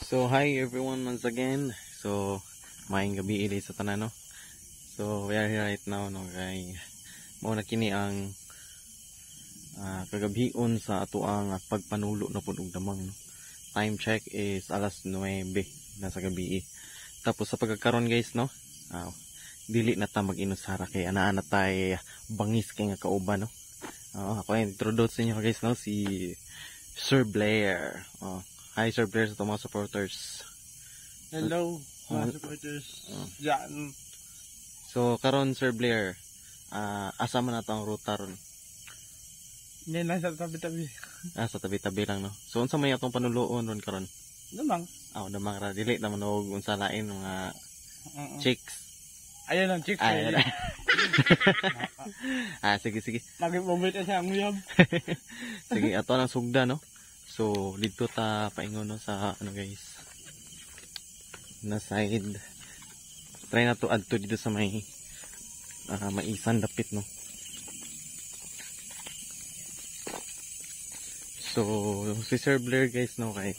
So hi everyone once again. So maayong gabi ili sa tanan no. So we are here right now no kay mao na kini ang kagabion sa ato ang pagpanulo na pud og damang no. Time check is alas 9 na sa gabi. Tapos sa pagkakaron guys no. Dili na ta mag-inusara kay anaa na tay bangis kay nga kauban no. Ako ay introduce niyo guys no si Sir Blair. Hi Sir Blair sa mga supporters. Hello mga supporters. Diyan. So karon Sir Blair, asa man nato ang ruta ron? Hindi na sa tabi-tabi. Sa tabi-tabi lang no. So unsa may atong panuloon ron karon? Damang. Damang ra dili naman og unsa lain mga chicks. Ayun ang chicks. Ayun. Sige. Nag-moment siya ang uyab. Sige, ato nang sugda no. So dito ta paingon no sa ano guys. Na side. Try na to adto dito sa may maisan dapit no. So si Sir Blair guys no kay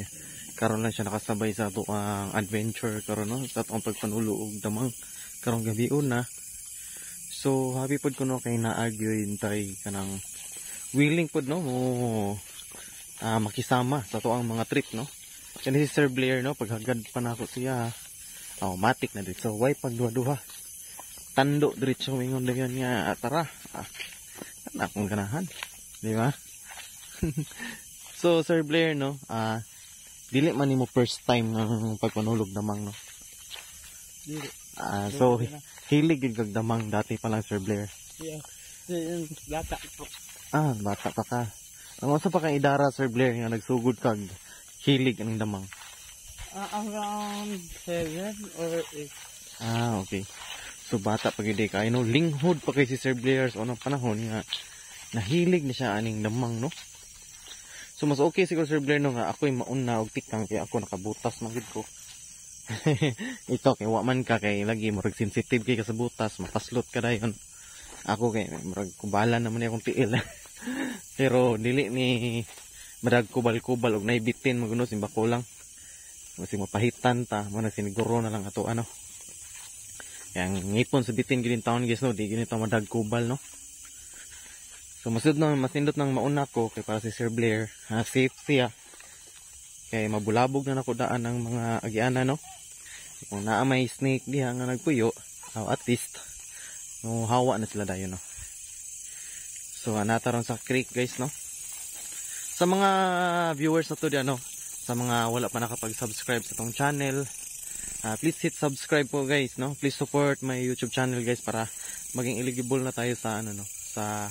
karon lang siya nakasabay sa ato ang adventure karon no sa atong pagpanulo og damang karong gabion na. So happy pod ko no kay na-argue tay kanang willing pod no mo makisama sa to ang mga trip no. Kani si Sir Blair no paghagad pa nako siya matik na dito. So why pagduha-duha tando diretso mingon dayon nga tara akong ganahan di ba? So Sir Blair no dili man nimo first time ng pagpanulog damang no. Dili. So hilig gyud kag damang dati pa lang Sir Blair. Yeah. Bata po. Bata pa ka. Ang sa pa kay idara Sir Blair nga nagsugod kag hilig ang damang. Around 7 or 8. Okay. So bata pa gyud kay no linghod pa kay si Sir Blair sa unang panahon nga nahilig na siya aning damang no. So mas okay siguro Sir Blair no nga ako'y mauna og tikang kay ako nakabutas man gid ko. Ito kay wa man ka kay lagi murag sensitive kay ka sa butas mapaslot ka dayon. Ako kay murag kubalan naman akong tiil. Pero dili ni marag kubal-kubal og naibitin maguno simba ko lang. Kasi mapahitan ta mo na siniguro na lang ato ano. Yang ngipon sa bitin gid taon guys no di gid ta madag kubal no. So masindot nang mauna ko kay para si Sir Blair safe siya. Kay mabulabog na nako daan ng mga agiana no. Kung naa may snake diha nga nagpuyo, at least no hawa na sila dayon no. So nataron sa creek guys no. Sa mga viewers na to diyan no, sa mga wala pa nakapag-subscribe sa tong channel, please hit subscribe po guys no. Please support my YouTube channel guys para maging eligible na tayo sa ano no, sa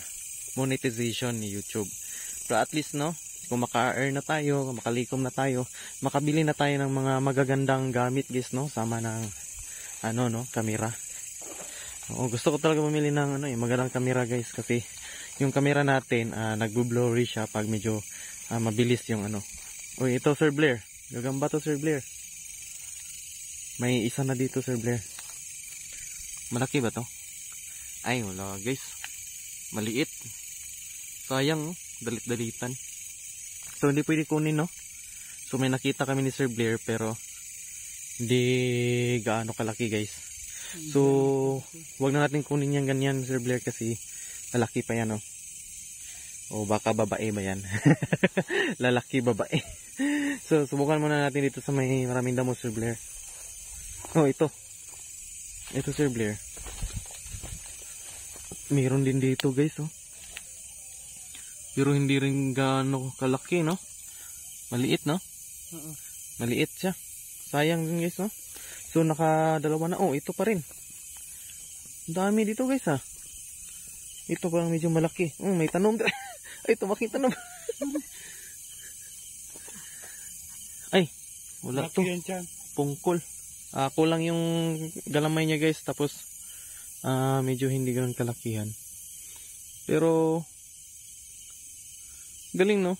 monetization ni YouTube. Pero at least no, kung maka-earn na tayo, makalikom na tayo, makabili na tayo ng mga magagandang gamit guys no, sama ng ano no, camera. Gusto ko talaga mamili ng ano, magandang camera guys kasi yung camera natin nagbo-blurry siya pag medyo mabilis yung ano. Uy, ito Sir Blair. Gagamba to Sir Blair. May isa na dito Sir Blair. Malaki ba to? Ay, wala guys. Maliit. Sayang, dalit-dalitan. So hindi pwede kunin no. So may nakita kami ni Sir Blair pero hindi gaano kalaki guys. So wag na natin kunin yan ganyan Sir Blair kasi lalaki pa yan no. O baka babae ba yan? Lalaki babae. So subukan muna natin dito sa may maraming damo Sir Blair. Ito. Ito Sir Blair. Meron din dito guys oh. Pero hindi rin gaano kalaki no. Maliit no. Maliit siya. Sayang din guys no. So nakadalawa na. Ito pa rin. Dami dito guys ha. Ito parang medyo malaki. May tanom. Ay, tumaking tanom. Ay, wala to. Pungkol. Kulang yung galamay niya guys. Tapos, medyo hindi ganun kalakihan. Pero, galing no.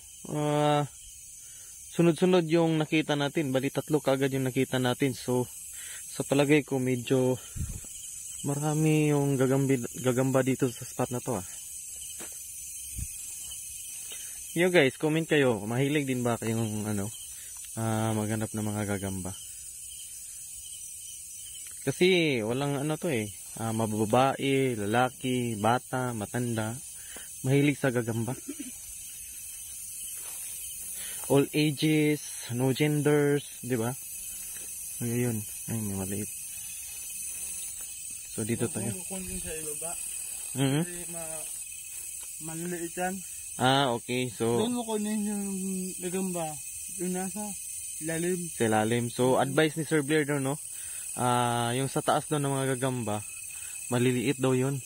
Sunod-sunod yung nakita natin. Bali, 3 kaagad yung nakita natin. So, sa palagay ko medyo marami yung gagamba dito sa spot na to Yo guys, comment kayo. Mahilig din ba kayong maghanap ng mga gagamba. Kasi walang ano to eh. Mababae, lalaki, bata, matanda. Mahilig sa gagamba. All ages, no genders, di ba? Ayun. Ay, may maliit. So, dito tayo. Kukunin sa ibaba. Mhm. Kasi maliliit yan. Okay. So, Doon mo kunin yung gagamba. Yung nasa lalim. sa ilalim. So, advice ni Sir Blair daw, no? Yung sa taas daw ng mga gagamba, maliliit daw yun.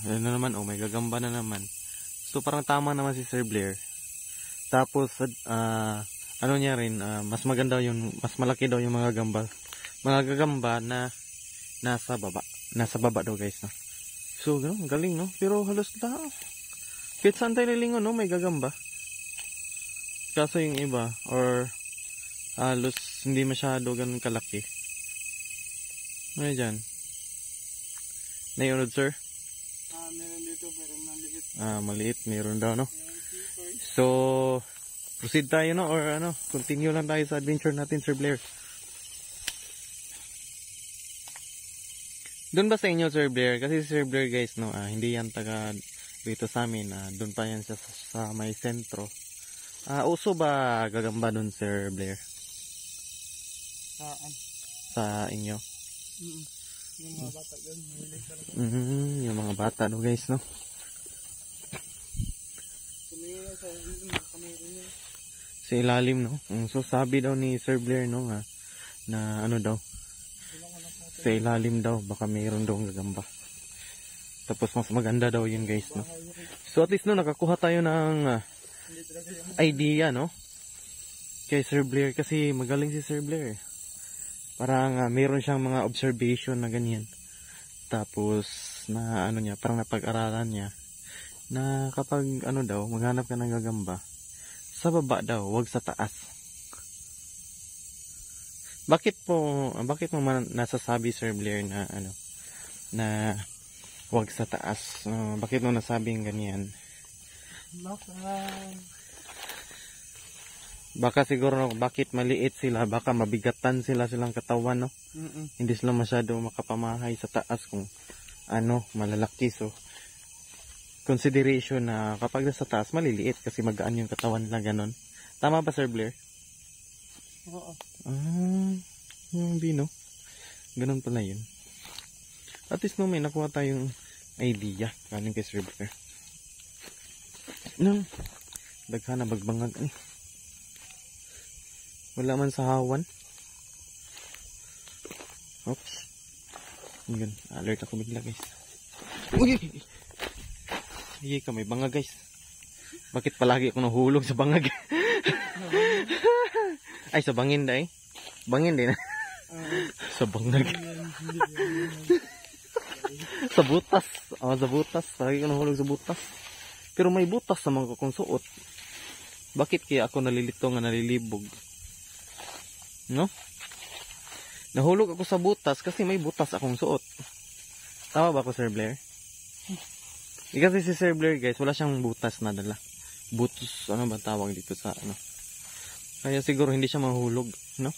Ano naman, may gagamba na naman. So, parang tama naman si Sir Blair. Tapos, ano niya rin, mas maganda yung, mas malaki daw yung mga gagamba. Mga gagamba na nasa baba. Nasa baba daw, guys, no? So, ganun, galing, no? Pero halos na, kahit saan tayo lilingon, no? May gagamba. Kaso yung iba, or halos hindi masyado ganun kalaki. Ano dyan? Naiunod, sir? Meron dito pero maliit. Maliit. Meron daw, no? So, proceed tayo, no? Or ano, continue lang tayo sa adventure natin, Sir Blair. Doon ba sa inyo, Sir Blair? Kasi Sir Blair, guys, no? Hindi yan taga dito sa amin. Doon pa yan sa may sentro. Uso ba gagamba doon, Sir Blair? Saan? Sa inyo? Yung mga bata doon. Mahilig talaga. Yung mga bata, no, guys, no? Tumingin sa kamera niya. Sa ilalim, no? So, sabi daw ni Sir Blair, no, na ano daw, sa ilalim daw, baka mayroon daw gagamba. Tapos, mas maganda daw yun, guys, no? So, at least, no, nakakuha tayo ng idea, no? Kay Sir Blair, kasi magaling si Sir Blair. Parang mayroon siyang mga observation na ganyan. Tapos, na ano niya, parang napag-aralan niya, na kapag ano daw, maghanap ka ng gagamba, sa baba daw, wag sa taas. Bakit mo nasasabi, Sir Blair, na ano, na wag sa taas? Bakit mo nasabing ganyan? Baka siguro, bakit maliit sila, baka mabigatan silang katawan, no? Hindi sila masyado makapamahay sa taas kung ano, malalaki. So, consideration na kapag nasa taas, maliliit kasi magaan yung katawan na ganon. Tama ba, Sir Blair? Oo. Hindi, no? Ganon pala yun. At least, no, may nakuha tayong idea galing kay Sir Blair. No, daghan na bagbangag eh. Wala man sa hawan. Oops. Yun, alert ako bigla, guys. Uy! Hindi ka, may bangag, guys. Bakit palagi ako nahulog sa bangag? Ay, sa bangin da eh. Bangin din. Sa bangag. Sa butas. Sa butas. Palagi ako nahulog sa butas. Pero may butas sa mga kong suot. Bakit kaya ako nalilito nga nalilibog? No? Nahulog ako sa butas kasi may butas akong suot. Tama ba ako, Sir Blair? Kasi si Sir Blair, guys, wala siyang butas na dala. Butos, ano ba tawag dito sa ano? Kaya siguro hindi siya mahulog, no?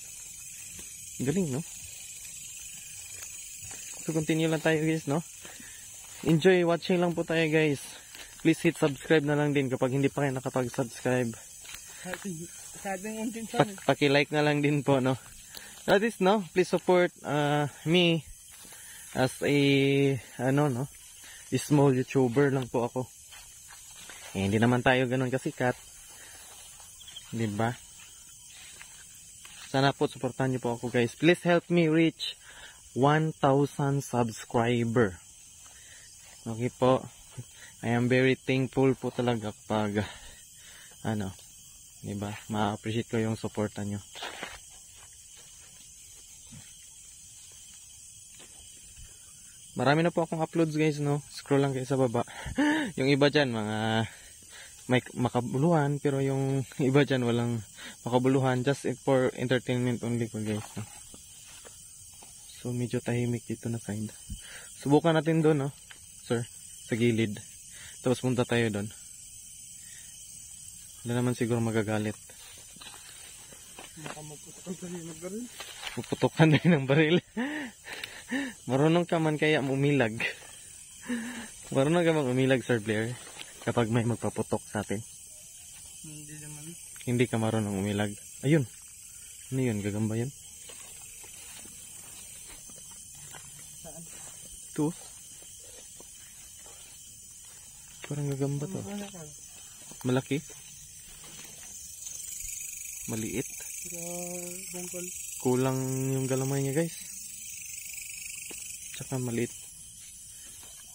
Galing, no? So, continue lang tayo, guys, no? Enjoy watching lang po tayo, guys. Please hit subscribe na lang din kapag hindi pa kayo nakapag-subscribe. Sa ating untin sa Paki-like na lang din po, no? That is, no? Please support me as a, ano, no? Small YouTuber lang po ako. Hindi naman tayo ganun kasikat. Diba? Sana po supportan niyo po ako, guys. Please help me reach 1,000 subscriber. Okay po. I am very thankful po talaga kapag ano, diba? Ma-appreciate ko yung supportan nyo. Marami na po akong uploads, guys, no? Scroll lang kayo sa baba. Yung iba dyan, mga may makabuluhan, pero yung iba dyan walang makabuluhan, just for entertainment only po, guys, no? So medyo tahimik dito na side. Subukan natin doon, no, sir, sa gilid. Tapos punta tayo doon. Wala naman siguro magagalit. Baka maputok ka rin ng baril. Puputukan din ng baril. Marunong ka man kaya umilag. Marunong ka man umilag, Sir Blair, kapag may magpaputok sa atin. Hindi naman. Hindi ka marunong umilag. Ayun. Ano yun? Gagamba yun? Saan? Ito. Parang gagamba to. Malaki? Maliit? Pero bungkol. Kulang yung galamay niya, guys. Tsaka maliit.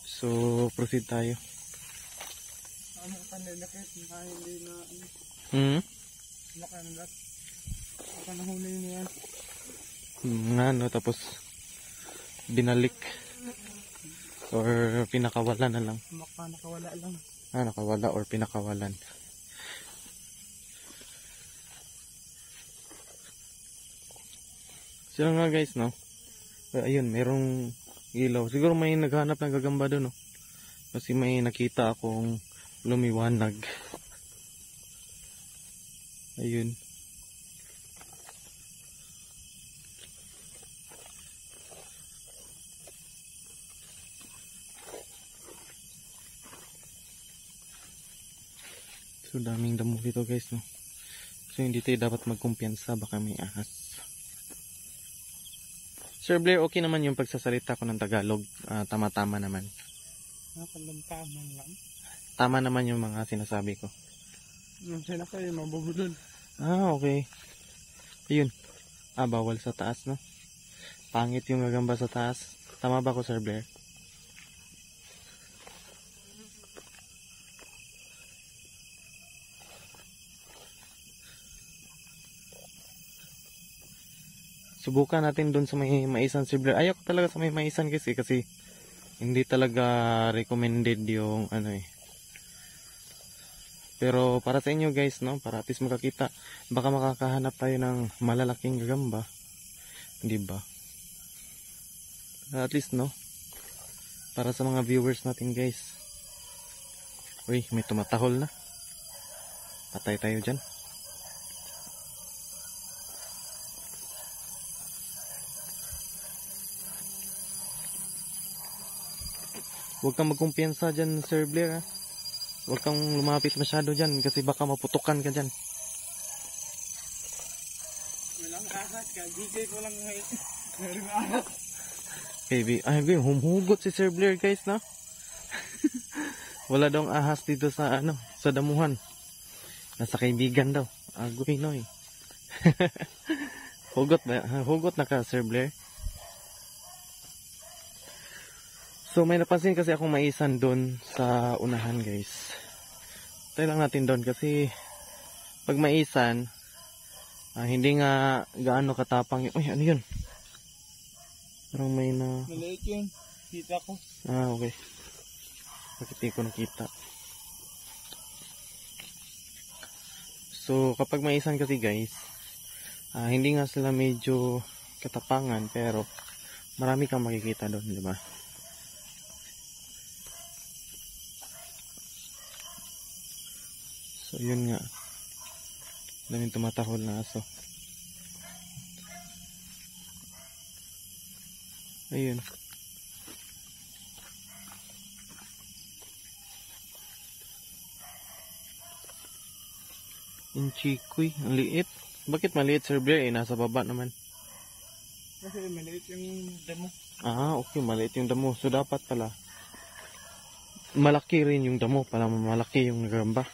So, proceed tayo. Ano ka nilakit? Hindi na ano. Nakalat. Baka nahuli mo yan. Nga no, tapos binalik. Or pinakawalan na lang. Baka nakawala lang. Nakawala or pinakawalan. So nga guys, no? Ayun, merong ilaw. Siguro may naghanap ng gagamba doon, no? Kasi may nakita akong lumiwanag. Ayun. So daming damo dito guys, no? So hindi tayo dapat magkumpiyansa, baka may ahas. Sir Blair, okay naman yung pagsasalita ko ng Tagalog. Tama-tama naman. Nakalampaman lang. Tama naman yung mga sinasabi ko. Yung sila kayo, mabubulol. Okay. Ayun. Bawal sa taas, no? Pangit yung gagamba sa taas. Tama ba ko, Sir Blair? Subukan natin doon sa may maisan, Sir Blair. Ayaw ko talaga sa may maisan kasi hindi talaga recommended yung ano eh. Pero para sa inyo guys, no, para at least makakita, baka makakahanap tayo ng malalaking gagamba, di ba? At least, no, para sa mga viewers natin guys. Uy, may tumatahol na. Patay tayo dyan. Huwag kang magkumpiyansa dyan, Sir Blair, ha? Huwag kang lumapit masyado dyan kasi baka maputukan ka dyan. Walang ahas ka. Gigay ko lang ngayon. Meron ahas. Baby, humuhugot si Sir Blair guys, na? Wala daw ahas dito sa sa damuhan. Nasa kaibigan daw. Agoy noy. Hugot ba? Hugot na ka, Sir Blair. So may napansin kasi akong maisan doon sa unahan guys. Tayo lang natin doon kasi pag maisan, hindi nga gaano katapang yun. Uy, ano yun? Parang may na... Maliit yun. Kita ko. Okay. Bakit di ko nakita? So kapag maisan kasi guys, hindi nga sila medyo katapangan pero marami kang makikita doon, di ba? So yun nga, daming tumatahol na aso. Ayun. Inchikoy, ang liit. Bakit maliit, Sir Blair? Nasa baba naman. Kasi maliit yung damo. Okay, maliit yung damo. So dapat pala malaki rin yung damo para malaki yung gagamba.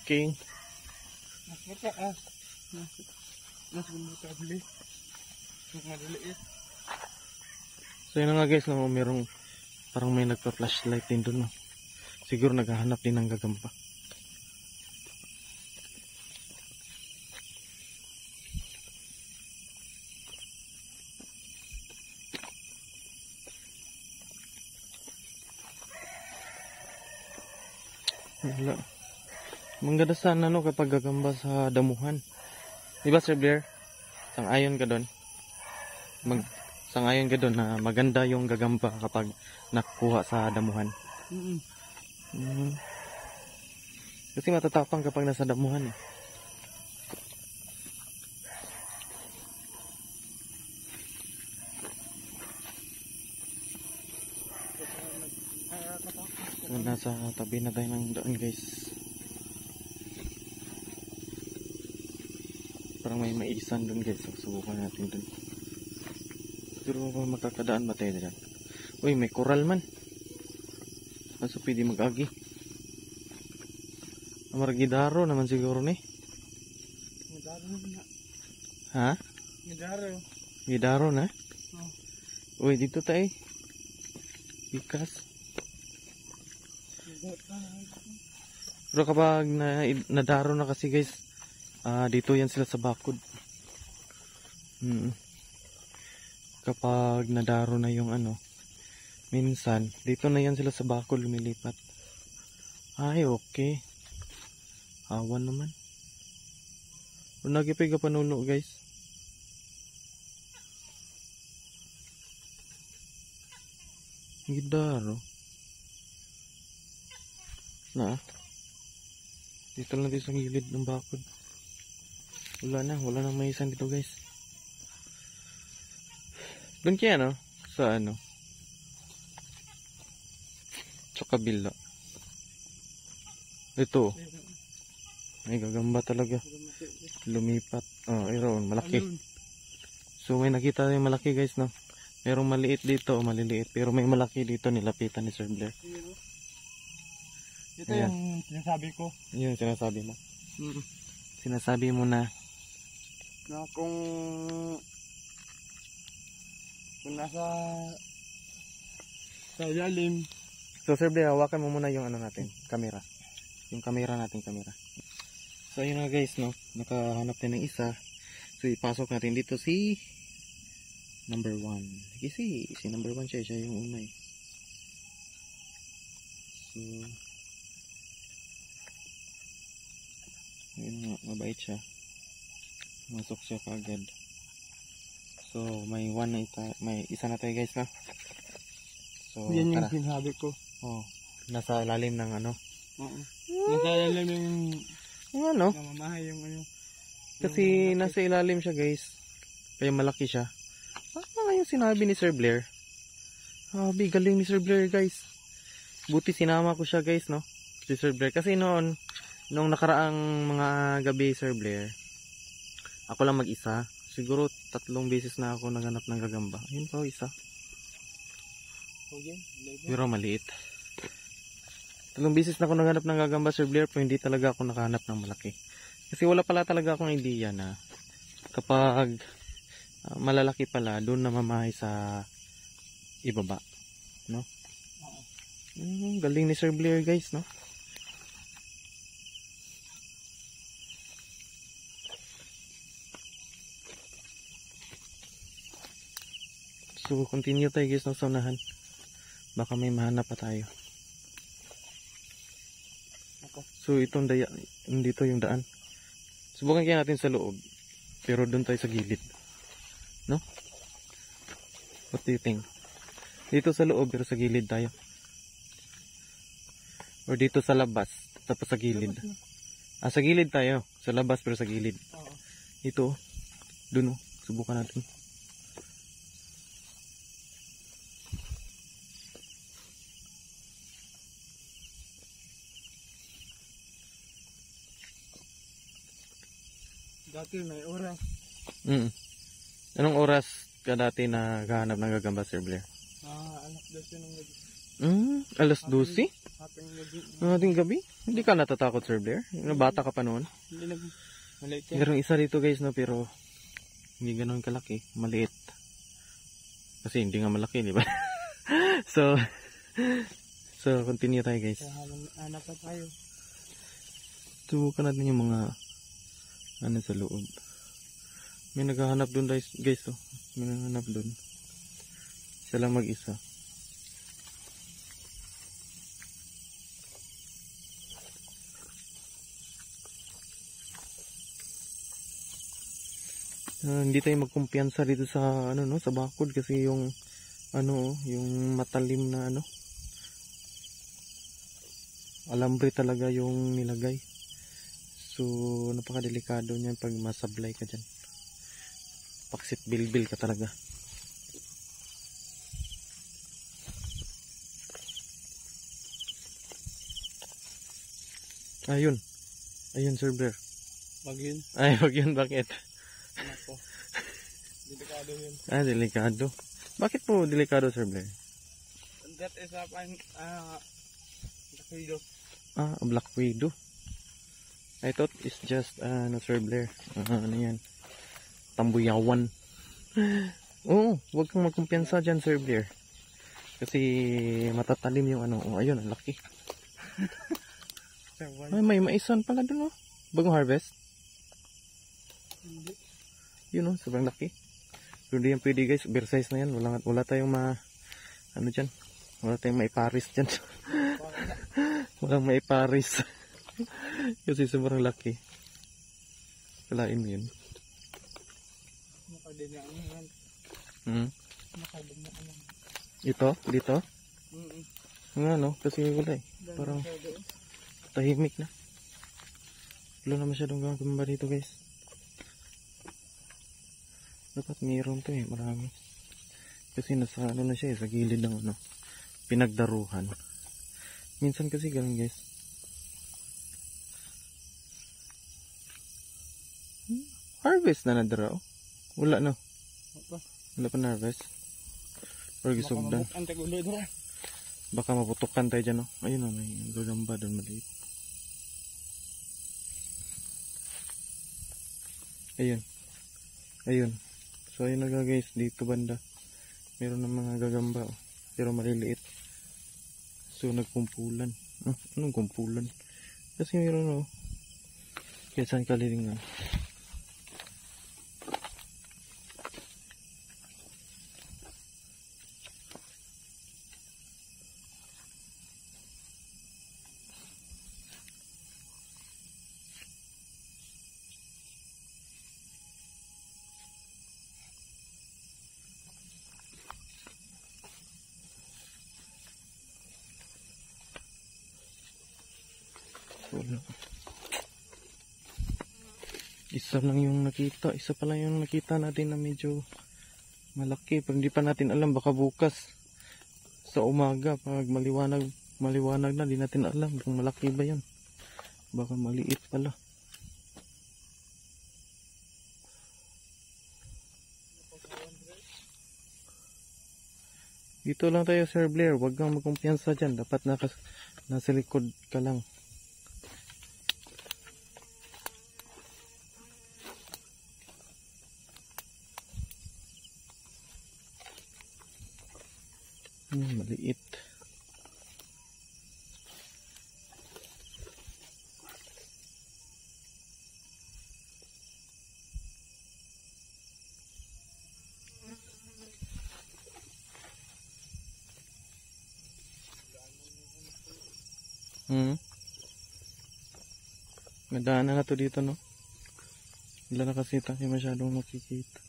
Okay. Mas mataas. Mas gumutable. Mas madaliit. So yun na nga guys, no, merong parang may nagpa-flashlight din doon. No? Siguro naghahanap din ng gagamba. Wala. Maganda sana kapag gagamba sa damuhan. Diba Sir Blair? Sang-ayon ka doon? Sang-ayon ka doon na maganda yung gagamba kapag nakuha sa damuhan. Kasi matatapang kapag nasa damuhan. nasa tabi na tayo ng daan guys. Parang may maisan dun guys. So, subukan natin dun. Pero makakadaan ba tayo dyan? Uy, may koral man. Kaso pwede mag-agi. Amargidaro naman siguro ni. Gidaro na. Ha? Gidaro. Gidaro na? Oh. Uy, dito tayo. Bikas. Pero kapag nadaro na kasi guys, dito yan sila sa bakod. Kapag nadaro na yung ano, minsan, dito na yan sila sa bakod lumilipat. Ay, okay. Awan naman. Kung nagipay ka panuno guys. Gidaro. Na. Dito lang tayo sa gilid ng bakod. Wala nang maisan dito guys. Doon kaya no? Sa ano? Sa kabila. Ito. May gagamba talaga. Lumipat. Oh, ayun, malaki. So may nakita tayong malaki guys no. Merong maliit dito o maliliit. Pero may malaki dito nilapitan ni Sir Blair. Ito yung sinasabi ko. Yun sinasabi mo. Sinasabi mo na Kung nasa sa ilalim. So Sir Blair, hawakan mo muna yung ano natin, camera. Yung camera natin, camera. So ayun na guys, no. Nakahanap din ng isa. So ipasok natin dito si number 1. Kasi si number 1 siya yung una eh. So ayun nga, mabait siya. Masok siya kaagad. So may isa na tayo guys na. So yan yung tara. sinasabi ko. Oh, nasa ilalim ng ano. Oo. Nasa ilalim yung Ano? namamahay yung ano. Kasi nasa ilalim siya guys. Kaya malaki siya. Yung sinabi ni Sir Blair. Galing ni Sir Blair guys. Buti sinama ko siya guys no. Si Sir Blair. Kasi noong nakaraang mga gabi Sir Blair, ako lang mag-isa. Siguro 3 beses na ako naghanap ng gagamba. Ayun pa isa. Pero maliit. 3 beses na ako naghanap ng gagamba Sir Blair, pero hindi talaga ako nakahanap ng malaki. Kasi wala pala talaga akong idea na kapag malalaki pala, doon na mamahay sa ibaba. No? Galing ni Sir Blair guys, no? So, continue tayo guys ng saunahan. Baka may mahanap pa tayo. So, itong dito yung daan. Subukan kaya natin sa loob. Pero doon tayo sa gilid. No? What do you think? Dito sa loob pero sa gilid tayo. Or dito sa labas tapos sa gilid. Sa gilid tayo. Sa labas pero sa gilid. Ito. Doon. Subukan natin. Dati may oras. Anong oras ka dati na gahanap ng gagamba Sir Blair? Alas 12 ng gabi. Alas 12? Haping gabi. Ating gabi? Hindi ka natatakot Sir Blair? Bata ka pa noon? Hindi maliit yan. Merong isa dito guys no, pero hindi ganoon kalaki, maliit. Kasi hindi nga malaki, di ba? so continue tayo guys. Hanap pa tayo. Subukan natin yung mga ano sa loob. May naghahanap doon guys oh. May naghahanap doon. Sila mag-isa. Hindi tayo magkumpiyansa dito sa ano no, sa bakod kasi yung ano, yung matalim na ano. Alambre talaga yung nilagay. So, napakadelikado niyan pag masablay ka dyan. Paksit bilbil ka talaga. Ayun. Ayun, Sir Blair. Wag yun. Ay, wag yun. Bakit? Nako. Delikado yun. Delikado. Bakit po delikado, Sir Blair? That is a Black Widow. Black Widow. I thought it's just, Sir Blair. Ano yan? Tambuyawan. Oo, wag kang magkumpiyansa dyan, Sir Blair. Kasi matatalim yung ano. Ayun, ang laki. Ay, may maisan pala dun, oh. Bagong harvest. Hindi. Yun, oh, sobrang laki. Pero di yan pwede, guys. Bear size na yan. Wala tayong ano dyan. Wala tayong maiparis dyan. Walang maiparis. Kasi sobrang laki. Kalain mo yun. Makadinaan yan. Makadinaan yan. Ito? Dito? Nga, no? Kasi wala eh. Parang tahimik na. Wala na masyadong gagamba dito, guys. Dapat mayroon to eh. Marami. Kasi nasa ano na siya eh. Sa gilid ng ano. Pinagdaruhan. Minsan kasi ganun, guys. Harvest na nadara, oh. Wala na. Wala pa na harvest. Or gisugdan. Baka maputukan tayo dyan, oh. Ayun, oh. May gagamba doon maliit. Ayun. Ayun. So ayun na guys. Dito banda. Meron ng mga gagamba, oh. Pero maliliit. So nagkumpulan. Anong kumpulan? Kasi meron, oh. Kaya saan kalilingan? Isa lang yung nakita. Isa pa lang yung nakita natin na medyo malaki. Pero hindi pa natin alam. Baka bukas sa umaga pag maliwanag na, di natin alam kung malaki ba yan. Baka maliit pala. Dito lang tayo, Sir Blair. Huwag kang magkumpiyansa dyan. Dapat nasa likod ka lang. Maliit. Nadaanan na to dito, no? Wala na kasi tayo masyadong makikita.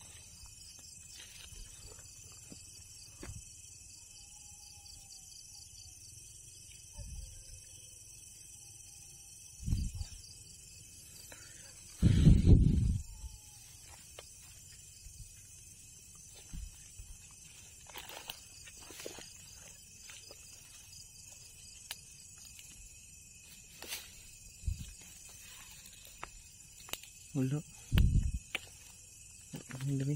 Wala. Ang dami.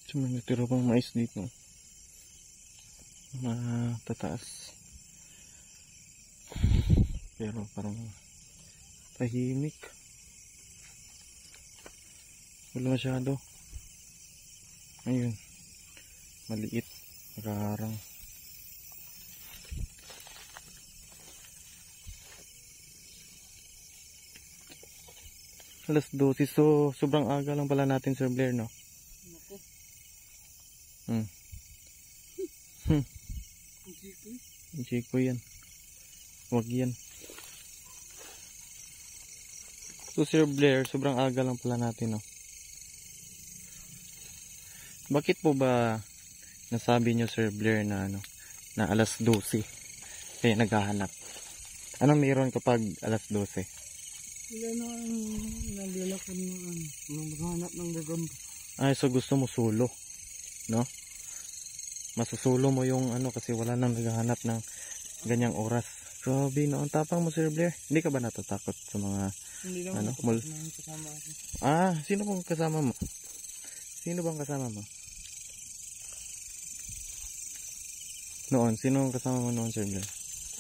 So, may natira pang mais dito. Matataas. Pero parang Tahimik. Wala masyado. Ayun. Maliit. Nakaharang. Alas 12. So, sobrang aga lang pala natin, Sir Blair, no? Naku. Hmm. Ang Chico yan. Wag yan. So, Sir Blair, sobrang aga lang pala natin, no? Bakit po ba nasabi nyo, Sir Blair, na ano, na alas 12 kaya naghahanap? Ano meron kapag alas 12? Wala na ang naglalakad maghanap ng gagamba. Ay, so gusto mo solo, no? Masusulo mo yung ano kasi wala nang naghahanap ng ganyang oras. Grabe, no? Ang tapang mo, Sir Blair. Hindi ka ba natatakot sa mga Hindi lang ano, ako kasama ako. sino bang kasama mo? Sino bang kasama mo? Noon, sino ang kasama mo noon, Sir Blair?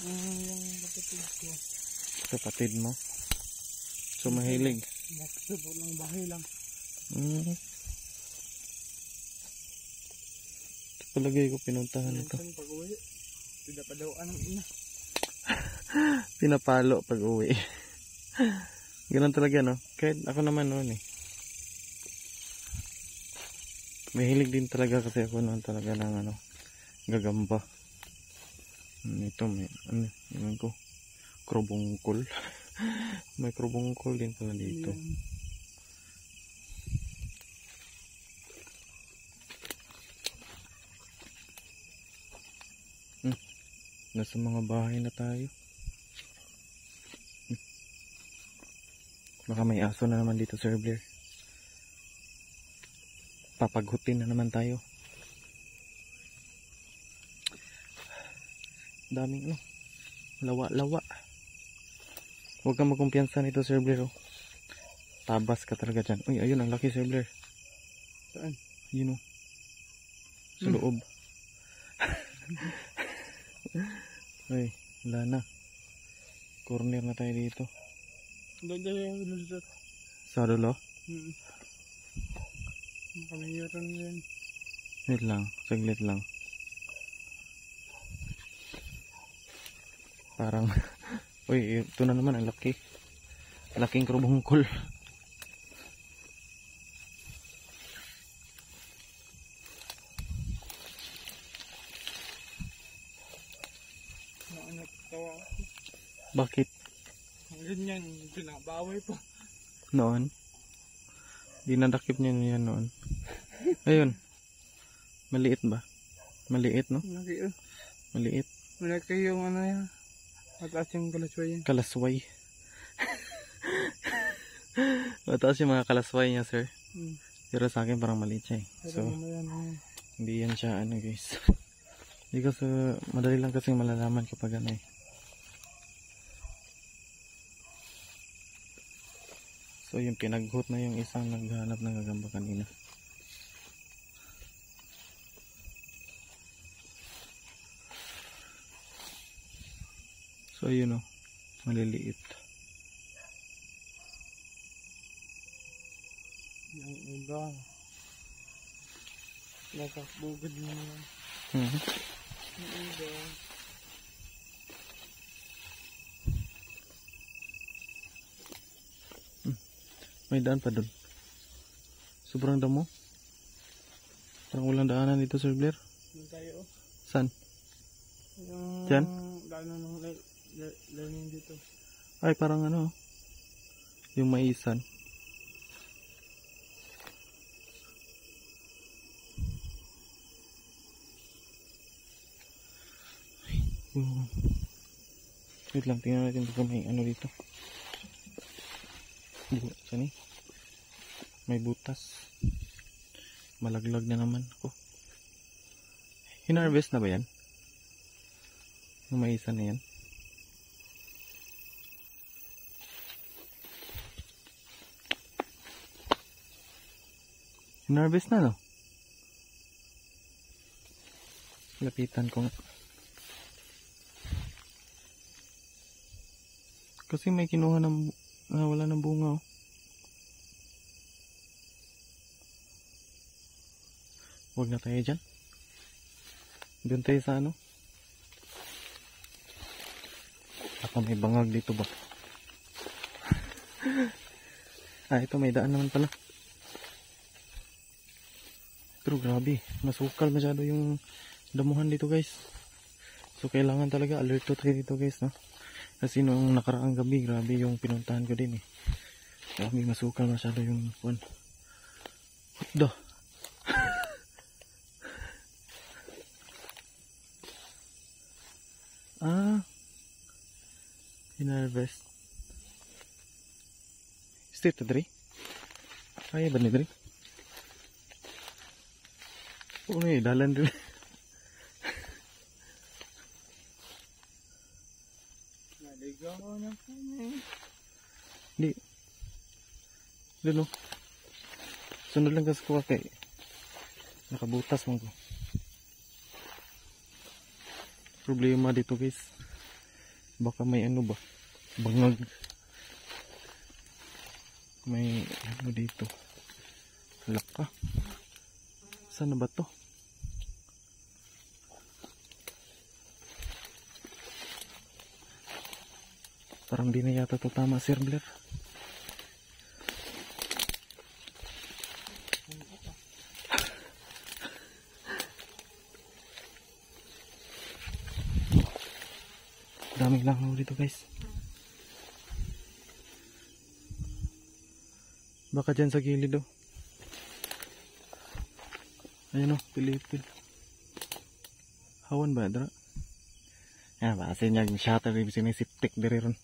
Yung kapatid ko. Kapatid mo? So, mahilig. Nakasabot ng bahay lang. Ito palagay ko pinuntahan ito. Minsan pag uwi, pinapadawaan ng ina. Pinapalo pag uwi. Ganun talaga, no? Kahit ako naman noon eh. Mahilig din talaga kasi ako noon talaga ng ano, gagamba. Ito may, ano, yun ko. Krobongkol. May krobongkol din pala dito. Nasa mga bahay na tayo. Baka may aso na naman dito, Sir Blair. Papaghutin na naman tayo. Daming ano, lawa-lawa. Huwag kang magkumpiyansa nito, Sir Blair. Oh. Tabas ka talaga dyan. Uy, ayun, ang laki, Sir Blair. Saan? Yun o. Sa loob. Uy, wala na. Corner na tayo dito. Doon yung lulusot. Sa dulo? Makamiyuran yan. Wait lang, saglit lang. Parang, uy, ito na naman, ang laki. Laking krobongkol. Nakatawa ako. Bakit? Ang ganyan, pinabaway pa. Noon? Dinadakip niya yan noon. Ayun. Maliit ba? Maliit, no? Malaki Maliit. Malaki yung ano yan. Mataas yung kalasway yan. Kalasway. Mataas yung mga kalasway niya, sir. Pero sa akin parang maliit siya eh. So, hindi yan siya ano guys. Hindi kasi madali lang kasi malalaman kapag ano eh. So yung pinaghut na yung isang naghanap ng gagamba kanina. So yun o, maliliit. Yung iba, nakakbugad mo yan. Yung iba, may daan pa doon. Sobrang damo. Parang walang daanan dito, Sir Blair. doon tayo oh. San? Yung Diyan? daanan ng learning dito. Ay, parang ano. Yung maisan. Wait lang, tingnan natin kung may ano dito. Saan eh? May butas. Malaglag na naman ako. Hinarvest na ba yan? Yung maisan na yan? Hinarvest na, no? Lapitan ko nga. Kasi may kinuha ng Wala nang bunga oh. Huwag na tayo dyan. Doon tayo sa ano. Baka may bangag dito ba? Ito may daan naman pala. Pero grabe, masukal masyado yung damuhan dito guys. So kailangan talaga alerto tayo dito guys, no? Kasi noong nakaraang gabi, grabe yung pinuntahan ko din eh. Grabe, masukal masyado yung kuwan. Dah. Hinarvest. Stay to dre. Kaya ba ni dre? Oo na dalan dre. Naligaw na kami. Hindi. Dalo. Sunod lang kasi ko kay nakabutas mo ko. Problema dito guys. Baka may ano ba? Bangag. May ano dito. Laka. Saan na ba to? Parang di na yata to tama, Sir Blair. Daming langaw dito guys. Baka dyan sa gilid oh. Ayan oh, pilipil. Hawan ba dra? Base niya yung shutter rin sinisiptik diri ron.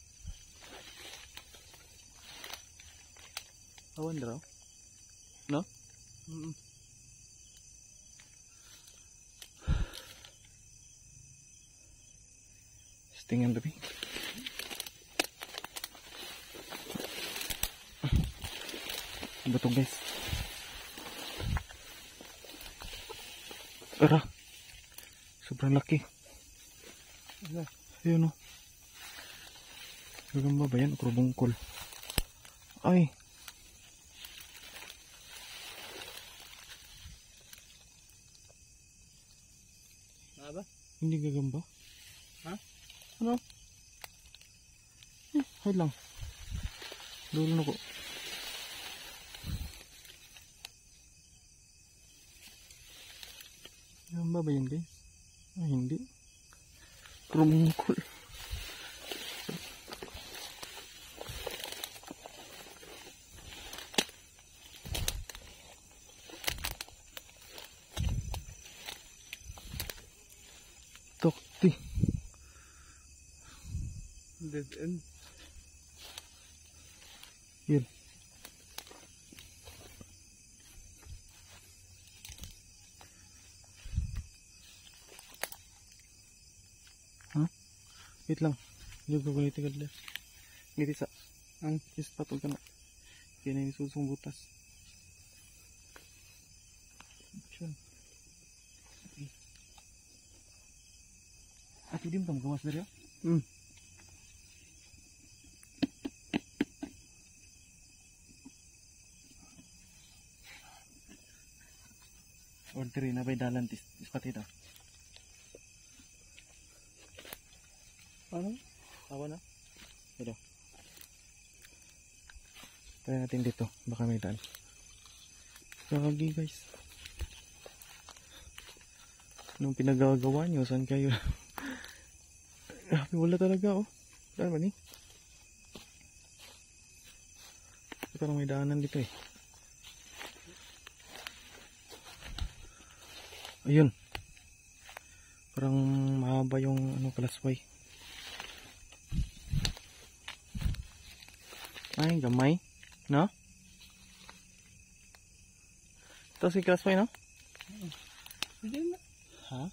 Hawan dra? No? Tingnan tapi. Betul guys. Tara. Sobrang laki. Ayun o. Gagamba ba yan? Bungkol. Ay. Apa? Hindi gagamba. Ha? Ano? Hay lang. Dulo na ko. Gagamba ba yan guys? Hindi. Bungkol. Tokti. Dead end. Yun. Huh? Wait lang. Yung gagawin ito kadla. Ngiti sa. Ang ispatol ka na. Kaya na isusong butas. Sure. At hindi mo ka magawas na rin? Order na bay dalan ispatid ah. Ano? Tawa na? Ito. Try natin dito. Baka may daan. Gagi guys. Anong pinagagawa nyo? Saan kayo? Wala talaga oh. Saan ba ni? Parang may daanan dito eh. Ayun. Parang mahaba yung ano kalasway. Ay, gamay. No? Ito si kalasway, no? Hindi na. Ha?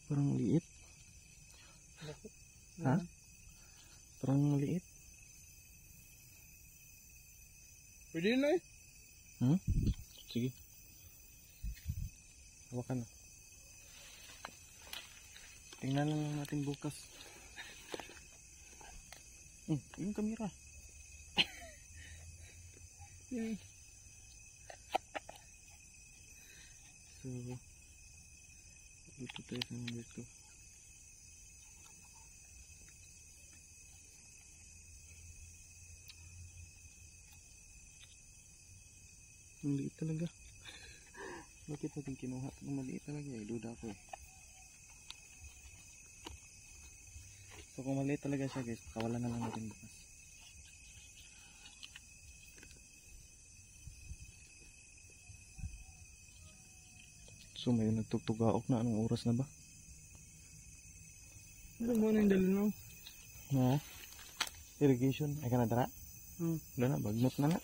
Parang liit. Ha? Parang liit. Pwede na eh. Sige. Hawakan na. Tingnan lang natin bukas. Yung kamera. So, dito tayo sa number 2. Ang liit talaga. Bakit natin kinuha? Ang maliit talaga eh. Duda ko eh. So kung maliit talaga siya guys, kawalan na lang natin bukas. So may nagtugtugaok na. Anong oras na ba? Ano mo nang dalinaw? Na? Irrigation. Ay ka na dara? Wala na. Bagnot na na.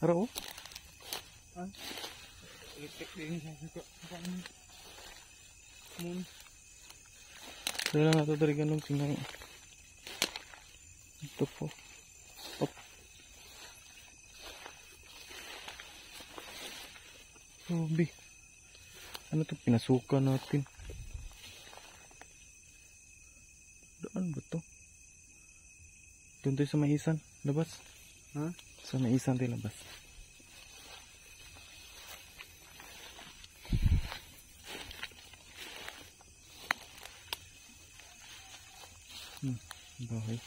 Aro oh. Electric din siya sa moon. Dahil lang nato dari ganun sinang ito po. Op. Grabe. Ano to pinasukan natin? Doon ba to? Doon tayo sa maisan. Labas. Ha? Sa maisan tayo labas. Bahay.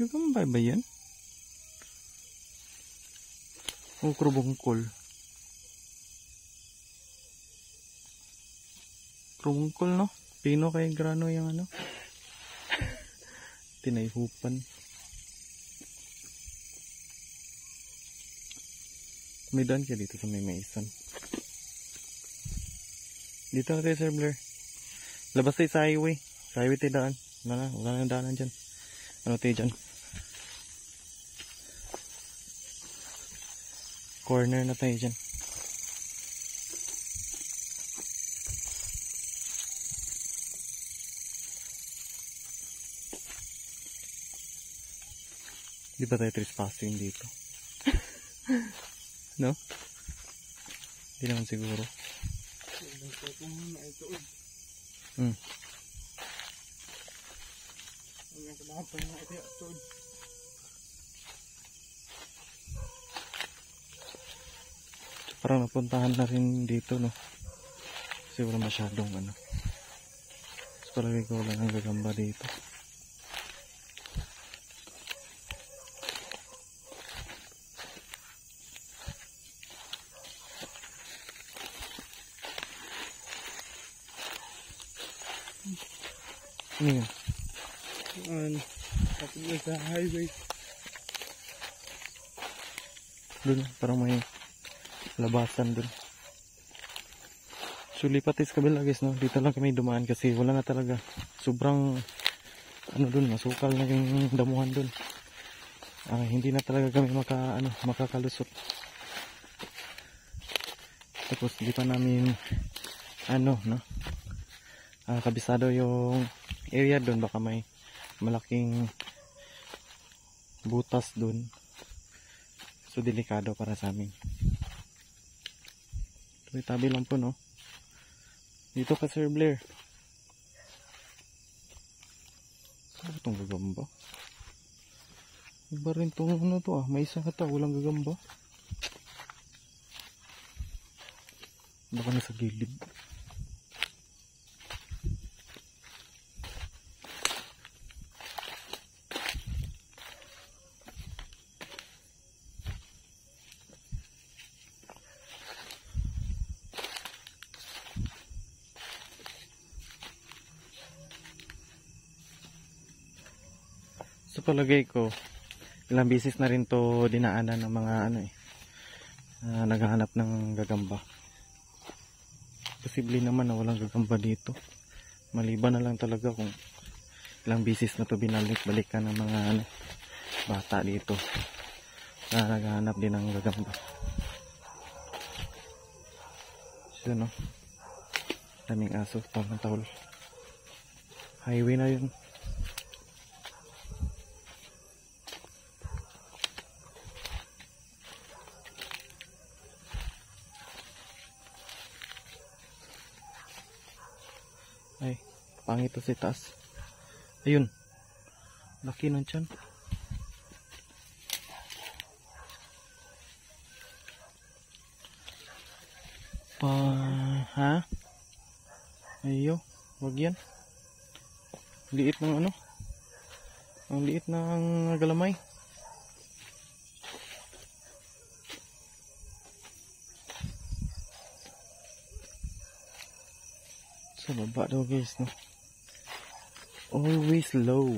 Gagambay ba yan? O krubungkol. Krubungkol no? Pino kay grano yung ano? Tinayhupan. May daan ka dito sa may maisan. Dito na tayo Sir Blair. Labas tayo sa highway. Sa highway tayo daan. Wala na daanan dyan. Ano tayo dyan? Corner na tayo dyan. Di ba tayo trespassing dito? No? Di naman siguro. Parang napuntahan na rin dito, no? Kasi wala masyadong ano. Mas palagay ko wala nang gagamba dito. Ano yun? Tapos sa highway. Doon, parang may labasan doon. So lipat is kabila guys, no? Dito lang kami dumaan kasi wala na talaga. Sobrang ano doon, masukal na yung damuhan doon. Hindi na talaga kami makakalusot. Tapos di pa namin no? Kabisado yung area doon, baka may malaking butas doon. So delikado para sa amin. Tabi lang po, no? Dito ka Sir Blair. Ano itong gagamba? Iba rin itong ano to may isang kata, walang gagamba. Baka nasa gilid. So palagay ko ilang bisis na rin to dinaanan ng mga naghahanap ng gagamba. Posible naman na walang gagamba dito. Maliban na lang talaga kung ilang bisis na to binalik-balikan ng mga bata dito na naghahanap din ng gagamba. So Doon no. Daming aso. Tahol. Highway na yun. Ay, pangit to sa taas. Ayun. Laki ng tiyan. Ha? Ayo, wag yan. Liit ng ano? Ang liit ng galamay. Sa baba daw guys, no? Always low.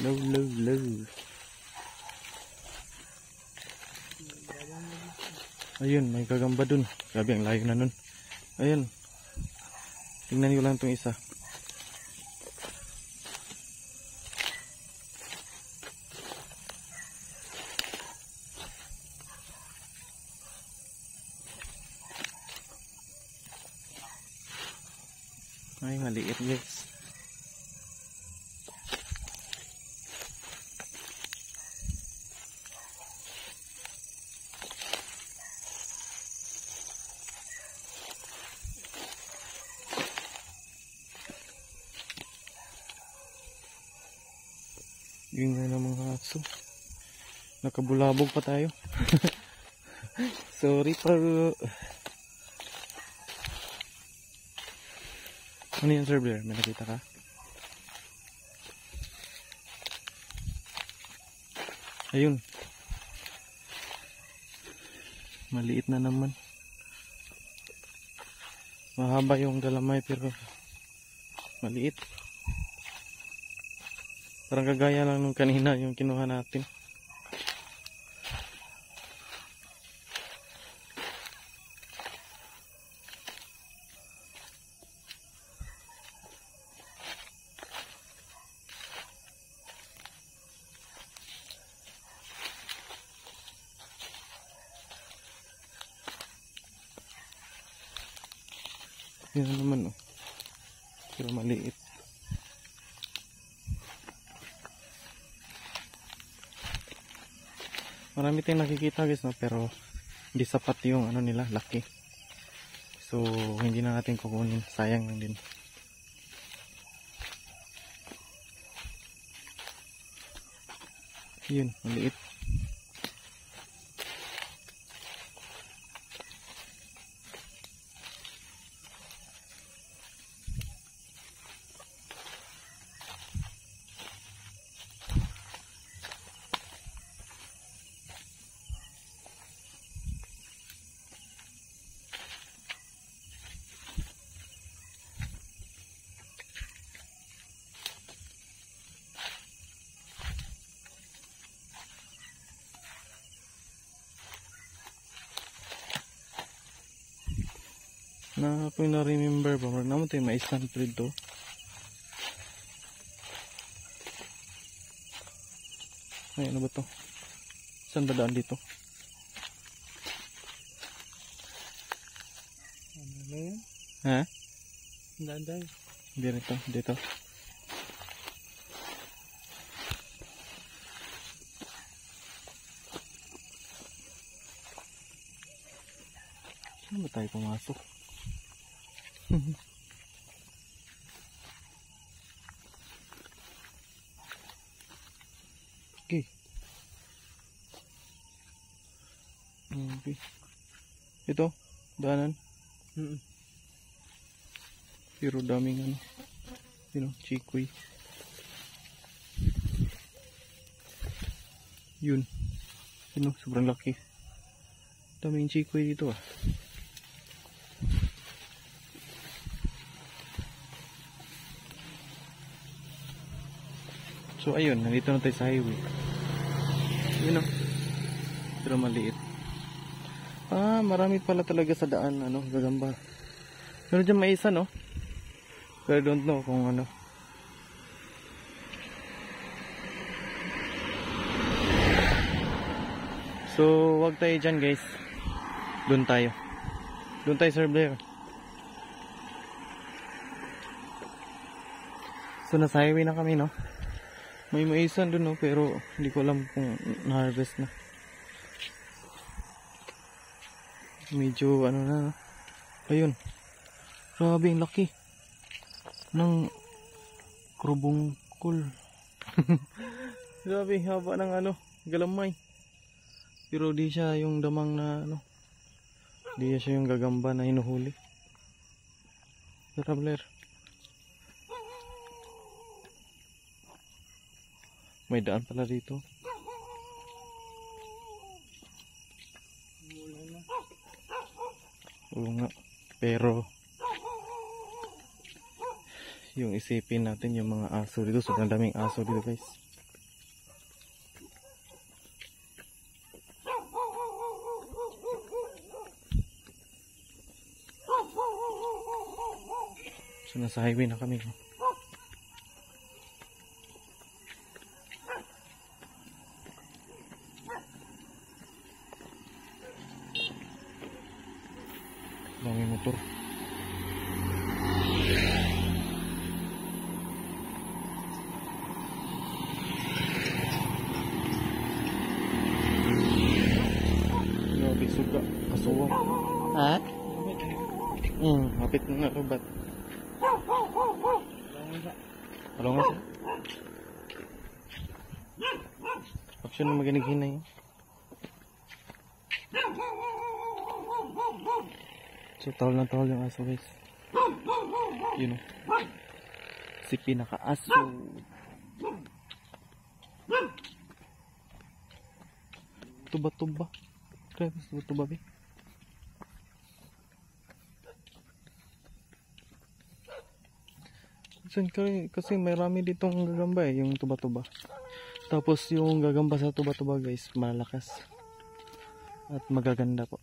Low. Ayun, may gagamba dun. Grabe, ang layo na nun. Ayun. Tingnan nyo lang itong isa. Ay, maliit guys. Yun nga ng mga aso. Nakabulabog pa tayo. Sorry pero... Ano yan Sir Blair? May nakita ka? Ayun. Maliit na naman. Mahaba yung galamay pero maliit. Parang kagaya lang nung kanina yung kinuha natin. Yan naman oh. Pero maliit. Marami tayong nakikita guys no, pero hindi sapat yung ano nila, laki. So hindi na natin kukunin, sayang lang din. Yun, maliit. Na ako yung na-remember ba? Marami naman tayo ma-stand to. Ay, ano ba to? Saan ba daan dito? Ano na yun? Ha? Daan. Dito. Saan ba tayo pumasok? Okay. Okay. Ito, daanan. Pero daming ano. Chikoy. Yun. Sobrang laki. Daming chikoy dito ah. So ayun, nandito na tayo sa highway. Yun o. Pero maliit. Marami pala talaga sa daan, gagamba. Pero dyan may isa, no? Pero I don't know kung ano. So, wag tayo dyan guys. Doon tayo. Doon tayo, Sir Blair. So, nasa highway na kami, no? May maisan doon, no? Pero, hindi ko alam kung na-harvest na. Medyo, ano na, no? Ayun. Grabe, ang laki. Ng krubungkol. Grabe, haba ng ano, galamay. Pero di siya yung damang na ano. Di siya yung gagamba na hinuhuli. Traveler. May daan pala dito. Oo nga. Pero yung isipin natin yung mga aso dito. Sobrang daming aso dito, guys. So nasa highway na kami. Daming motor. Grabe suga. Kasuwang. Ha? Mapit na lubat. Halo nga siya. Action na maginig-hinay. So tawal na tawal yung aso, guys. Yun o. Si pinaka-aso. Tuba-tuba. Kaya tuba-tuba, be. Kasi may rami ditong gagamba eh, yung tuba-tuba. Tapos yung gagamba sa tuba-tuba, guys, malakas. At magaganda po.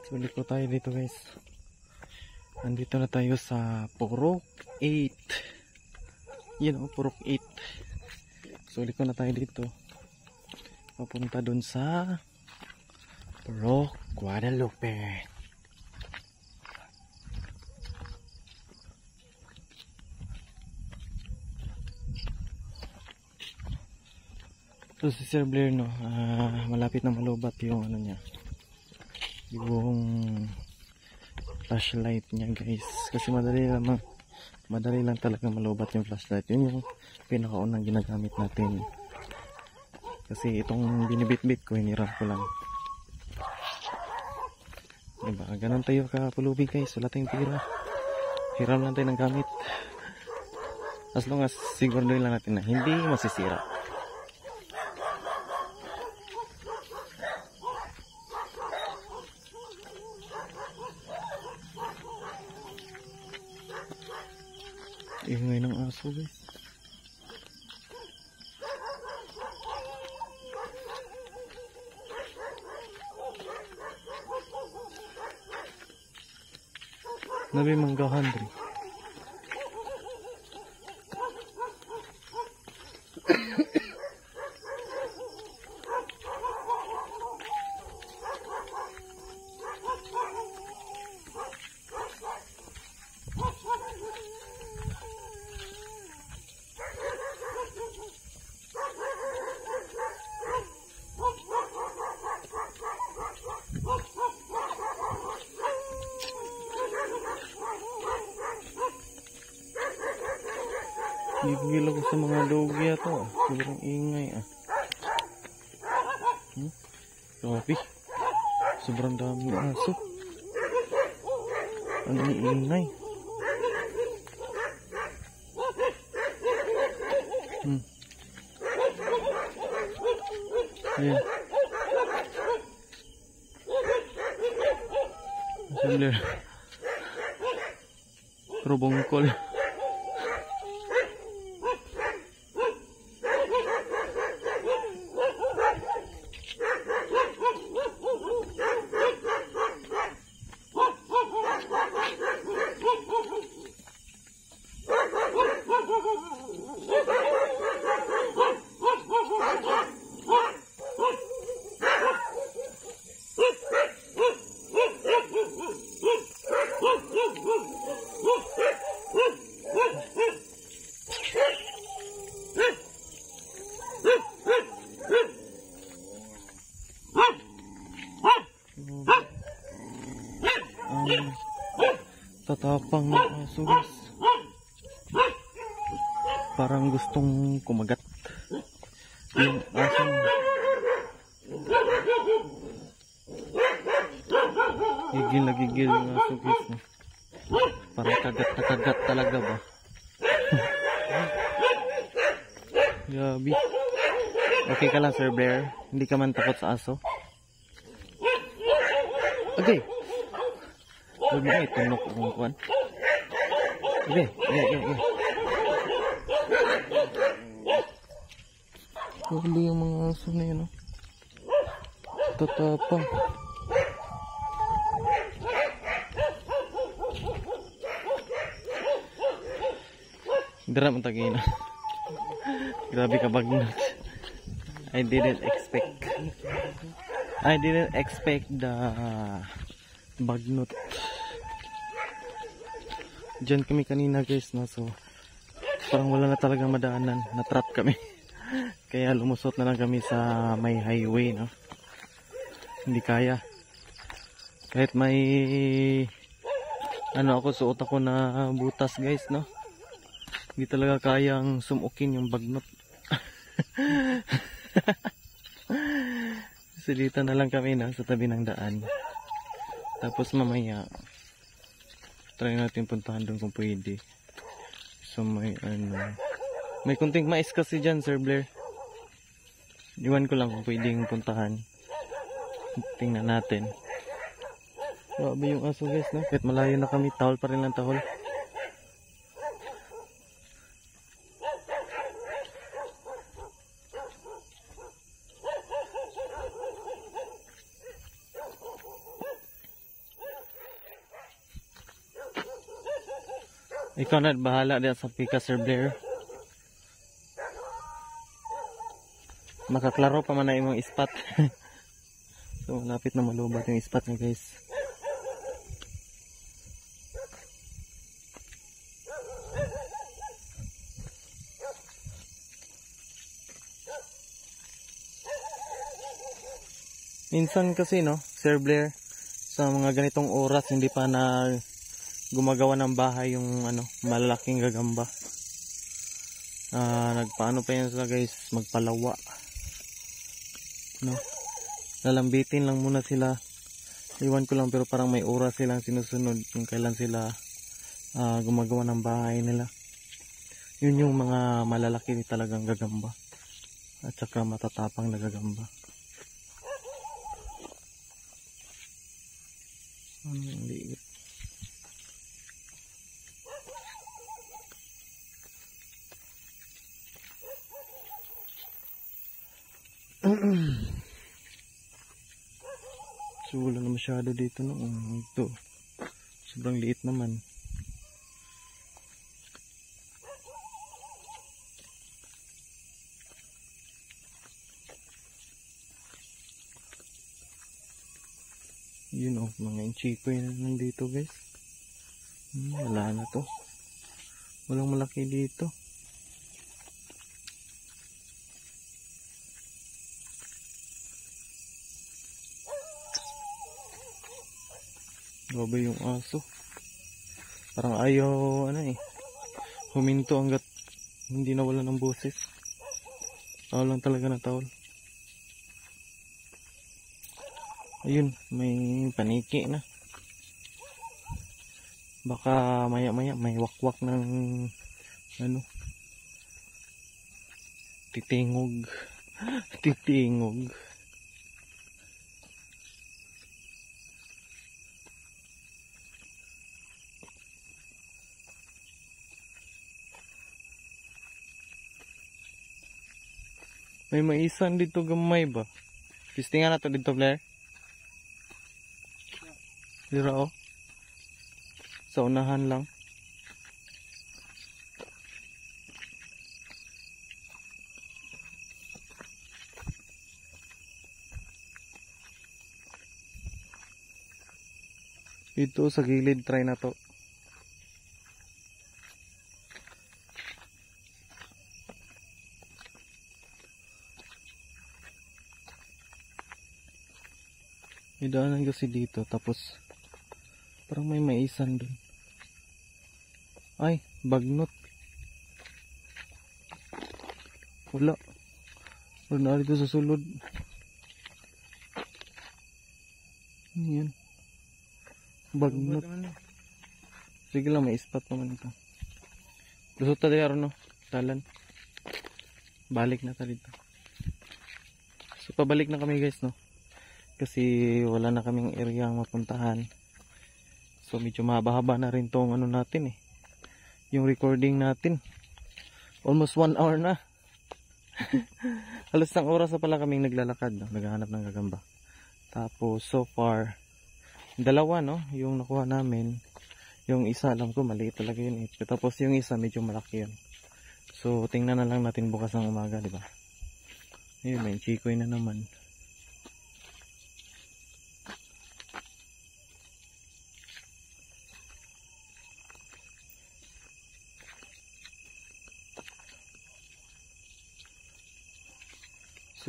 Sulit po tayo dito, guys. Nandito na tayo sa Purok 8. Yan o, Purok 8. Sulit ko na tayo dito. Papunta dun sa Purok Guadalupe. So si Sir Blair, no, malapit na malubat yung ano niya, yung flashlight niya, guys, kasi madali lang talaga malubat yung flashlight. Yun yung pinakaunang ginagamit natin, kasi itong binibit-bit ko hiniram ko lang, diba? Ganun tayo kapulubi, guys. Wala tayong tira, hiram lang tayo ng gamit, as long as siguro lang natin na hindi masisira. Ingay ng aso, guys. Nabi manggahan rin. Gigil ako sa mga dogi ato. Sobrang ingay Grabe. Sobrang daming aso. Ang ingay. Ayan. Sembler. Pero bungkol. Tatapang ng aso guys. Parang gustong kumagat yung aso. Gigil na gigil yung aso guys. Parang kagat na kagat talaga ba. Gabi. Okay ka lang Sir Blair? Hindi ka man takot sa aso? Okay. Huwag mo itunok ang kuwan. Okay. Yeah. Grabe yung mga aso na yun. Tatapang. Dara mo tagay na. Grabe ka bagnot. I didn't expect the bagnot. Diyan kami kanina guys, no? So parang wala na talaga madaanan. Na-trap kami. Kaya lumusot na lang kami sa may highway, no? Hindi kaya. Kahit may ako, suot ako na butas guys, no? Hindi talaga kayang sumukin yung bagnot. Silita na lang kami na sa tabi ng daan. Tapos mamaya try natin puntahan doon kung pwede. So may kunting mais kasi dyan Sir Blair. Iwan ko lang kung pwedeng puntahan. Tingnan natin. Grabe yung aso guys, no? Kahit malayo na kami, tahol pa rin ang tahol. Ikaw na bahala din sa pika Sir Blair. Makaklaro pa man na imong ispat. So malapit na malubat yung ispat niya guys. Minsan kasi no, Sir Blair, sa mga ganitong oras hindi pa na gumagawa ng bahay yung malalaking gagamba. Nagpaano pa yan sila guys, magpalawa, no? Lalambitin lang muna sila. Iwan ko lang, pero parang may oras silang sinusunod kung kailan sila gumagawa ng bahay nila. Yun yung mga malalaki talagang gagamba at saka matatapang na gagamba. Liit. So wala na masyado dito, no? Ito sobrang liit naman. Yun mga inchiko yun nandito guys. Wala na to, walang malaki dito. Grabe yung aso. Parang ayaw huminto hanggat hindi nawala ng boses. Tawal lang talaga na tawal. Ayun, may paniki na. Baka maya maya may wakwak ng titingog. Titingog. May maisan dito gamay ba? Pistingan na to dito, Blair. Dira oh. Sa unahan lang. Dito sa gilid, try na to. May daanan kasi dito, tapos parang may maisan dun. Ay, bagnot. Wala. Wala na dito sa sulod. Ano yan? Bagnot. Sige lang, may spot naman ito. Lusot tayo no? Dalan. Balik na tayo dito. So, pabalik na kami guys, no? Kasi wala na kaming area ang mapuntahan. So, medyo mahaba-haba na rin tong ano natin eh. Yung recording natin. Almost 1 hour na. Halos ng oras na pala kaming naglalakad, no? Naghahanap ng gagamba. Tapos, so far, dalawa, no? Yung nakuha namin. Yung isa, alam ko, maliit talaga yun. Eh. Tapos, yung isa, medyo malaki yun. So, tingnan na lang natin bukas ng umaga, di ba? Ayun, may chikoy na naman.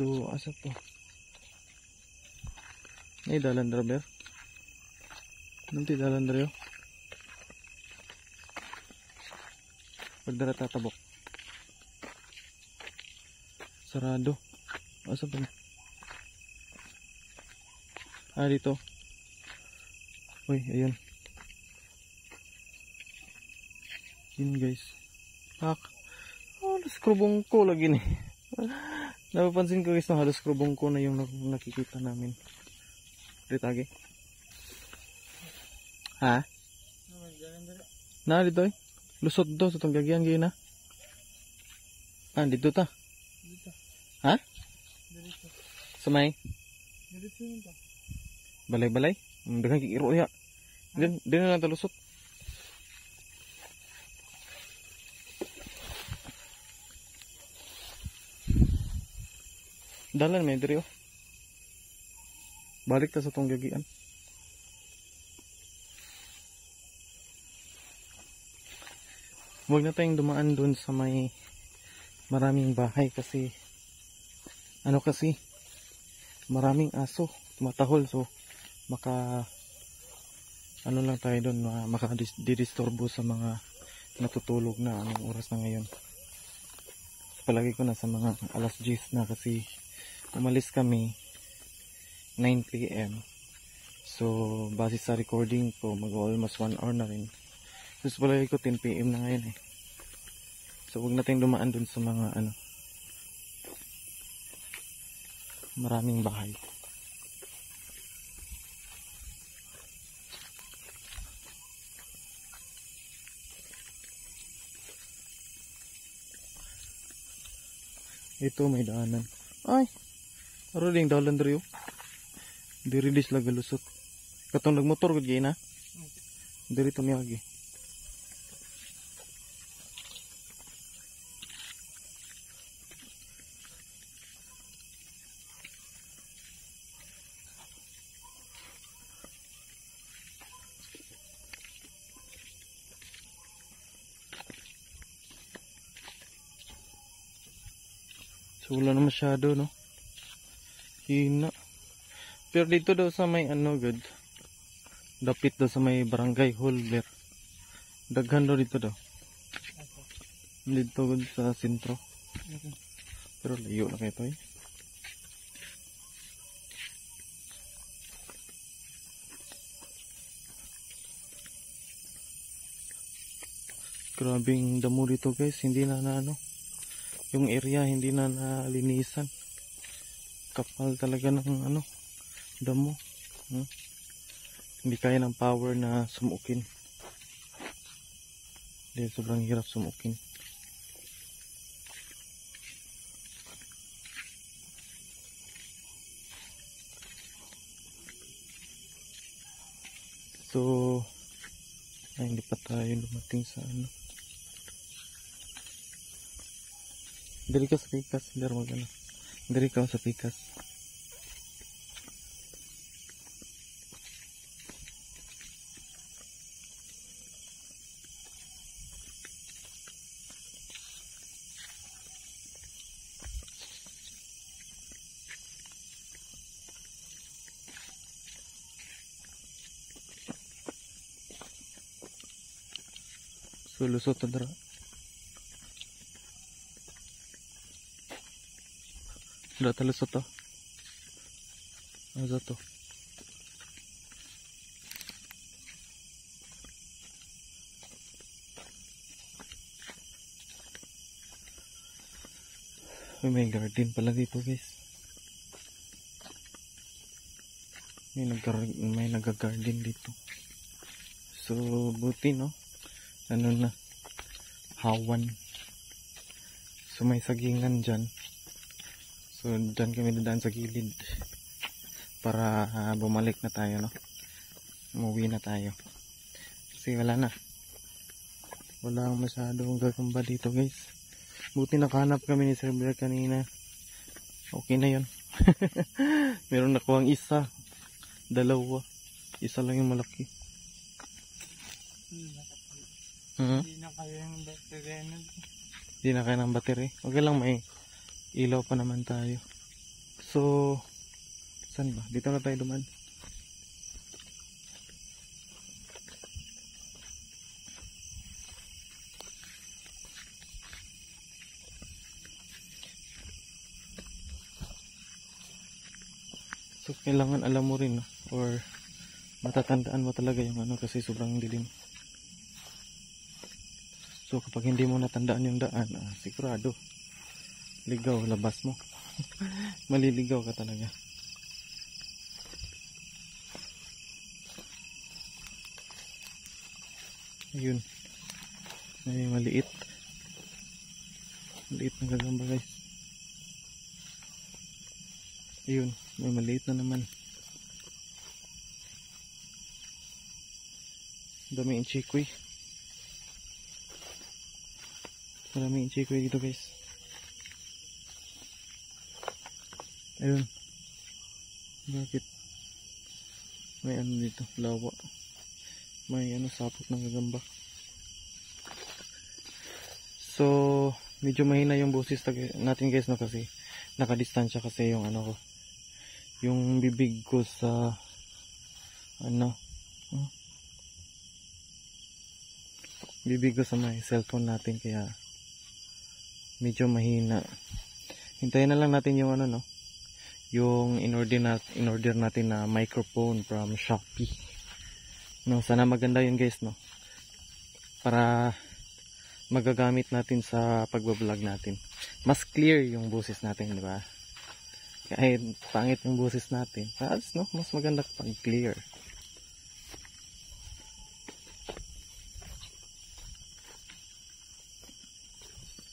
So, asa to? Ay, dalan driver. Nanti dalan driver. Pagdara tatabok. Sarado. Asa pa na? Ah, dito. Uy, ayun. Yun guys. Pak. Oh, naskrubong ko lagi ni. Napapansin ko guys na halos krubong ko na yung nakikita namin. Dito agi. Ha? Na dito eh. Lusot do sa itong gagyan gina. Ah, dito ta. Dito. Ha? Dito. Samay? Dito yun ta. Balay-balay? Daghang kikiro ya. Din na lang talusot. Dalan may diri oh. Balik ta sa tong gagian. Huwag na tayong dumaan dun sa may maraming bahay kasi ano kasi maraming aso tumatahol, so maka ano lang tayo dun, maka-didisturbo sa mga natutulog na anong oras na ngayon. Palagi ko na sa mga alas 10 na kasi umalis kami 9 PM. So base sa recording ko mag almost 1 hour na rin. Tapos palagi ko 10 PM na ngayon eh. So huwag natin dumaan dun sa mga ano maraming bahay. Ito may daanan. Ay! Aro ding dalan diri oh. Diri dis la galusot. Katong nagmotor gud gyud na. Diri to miagi. So wala na masyado no. Hina. Pero dito daw sa may ano good. Dapit daw sa may barangay hall ber. Daghan daw dito daw. Dito good sa sentro. Pero layo na kayo to eh. Grabing damo dito guys. Hindi na ano. yung area hindi na nalinisan. Kapal talaga ng ano, damo. Hindi kaya ng power na sumukin. Dahil sobrang hirap sumukin. So, ay, hindi pa tayo dumating sa ano. Dari ka sa pikas, hindi magana. Dari ka sa pikas. So, lusot na dara. Dara ta lusot to. Ano to? May garden pala dito guys. May nag-garden dito. So, buti no. Ano na, hawan. So may sagingan dyan. So dyan kami dadaan sa gilid para bumalik na tayo, no? Umuwi na tayo kasi wala ang masyadong gagamba dito guys. Buti nakahanap kami ni Sir Blair kanina. Okay na yun. Meron nakuhang isa, dalawa, isa lang yung malaki. Hindi na kaya ng battery. Hindi na kaya ng battery. Okay lang, may ilaw pa naman tayo. So, saan ba? Dito na tayo duman. So, kailangan alam mo rin, no? Or matatandaan mo talaga yung ano kasi sobrang dilim. So kapag hindi mo natandaan yung daan, sigurado ligaw, labas mo. Maliligaw ka talaga. Ayun, may maliit na gagamba guys. Ayun, may maliit na naman. Dami yung chikoy. Maraming chikoy dito guys. Ayun. Bakit? May ano dito, lawa. May ano, sapot ng gagamba. So, medyo mahina yung boses natin guys, no? Kasi nakadistansya kasi yung ano ko. Yung bibig ko sa ano. Bibig ko sa may cellphone natin kaya medyo mahina. Hintayin na lang natin yung ano, no, yung in-order natin na microphone from Shopee, no. Sana maganda yun guys, no, para magagamit natin sa pagbablog natin. Mas clear yung boses natin, di ba? Kahit pangit yung boses natin, no, mas maganda kapag clear.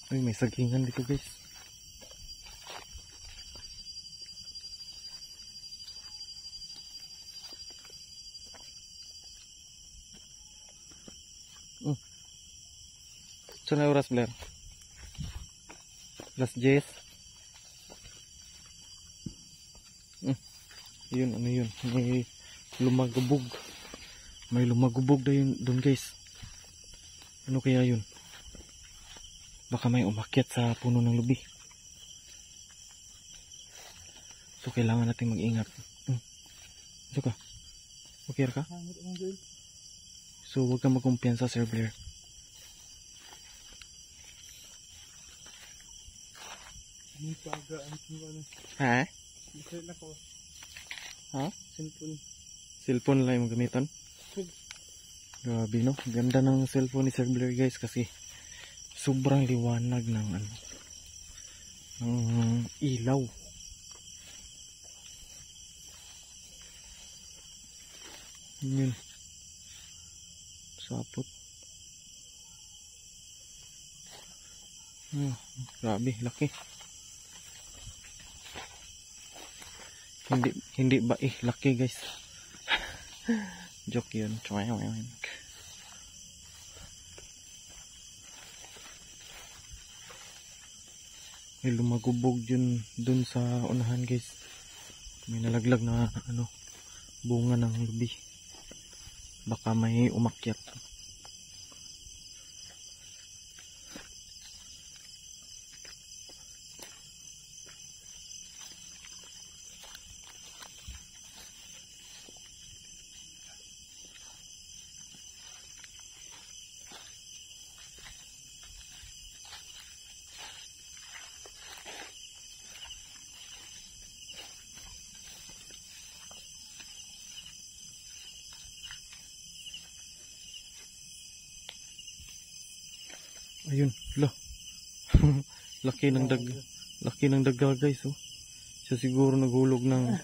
Ay, may sagingan dito guys. Saan na oras, Blair? Alas 10. Yun, ano yun? May lumagubog. May lumagubog na yun doon guys. Ano kaya yun? Baka may umakyat sa puno ng lubi. So kailangan natin mag-ingat. Ito ka? Okay ka? So huwag kang magkumpiyansa, Sir Blair. Ha? Ha? Cellphone lang yung gamitan? Grabe, no? Ganda ng cellphone ni Sir Blair guys kasi sobrang liwanag ng ano. ilaw. Yun. Sapot. Grabe, laki. Hindi ba laki guys. Joke yun. May lumagubog yun dun sa unahan guys. May nalaglag na bunga ng lubi. Baka may umakyat. Ayun, laki ng daga guys, oh. Siya siguro naghulog ng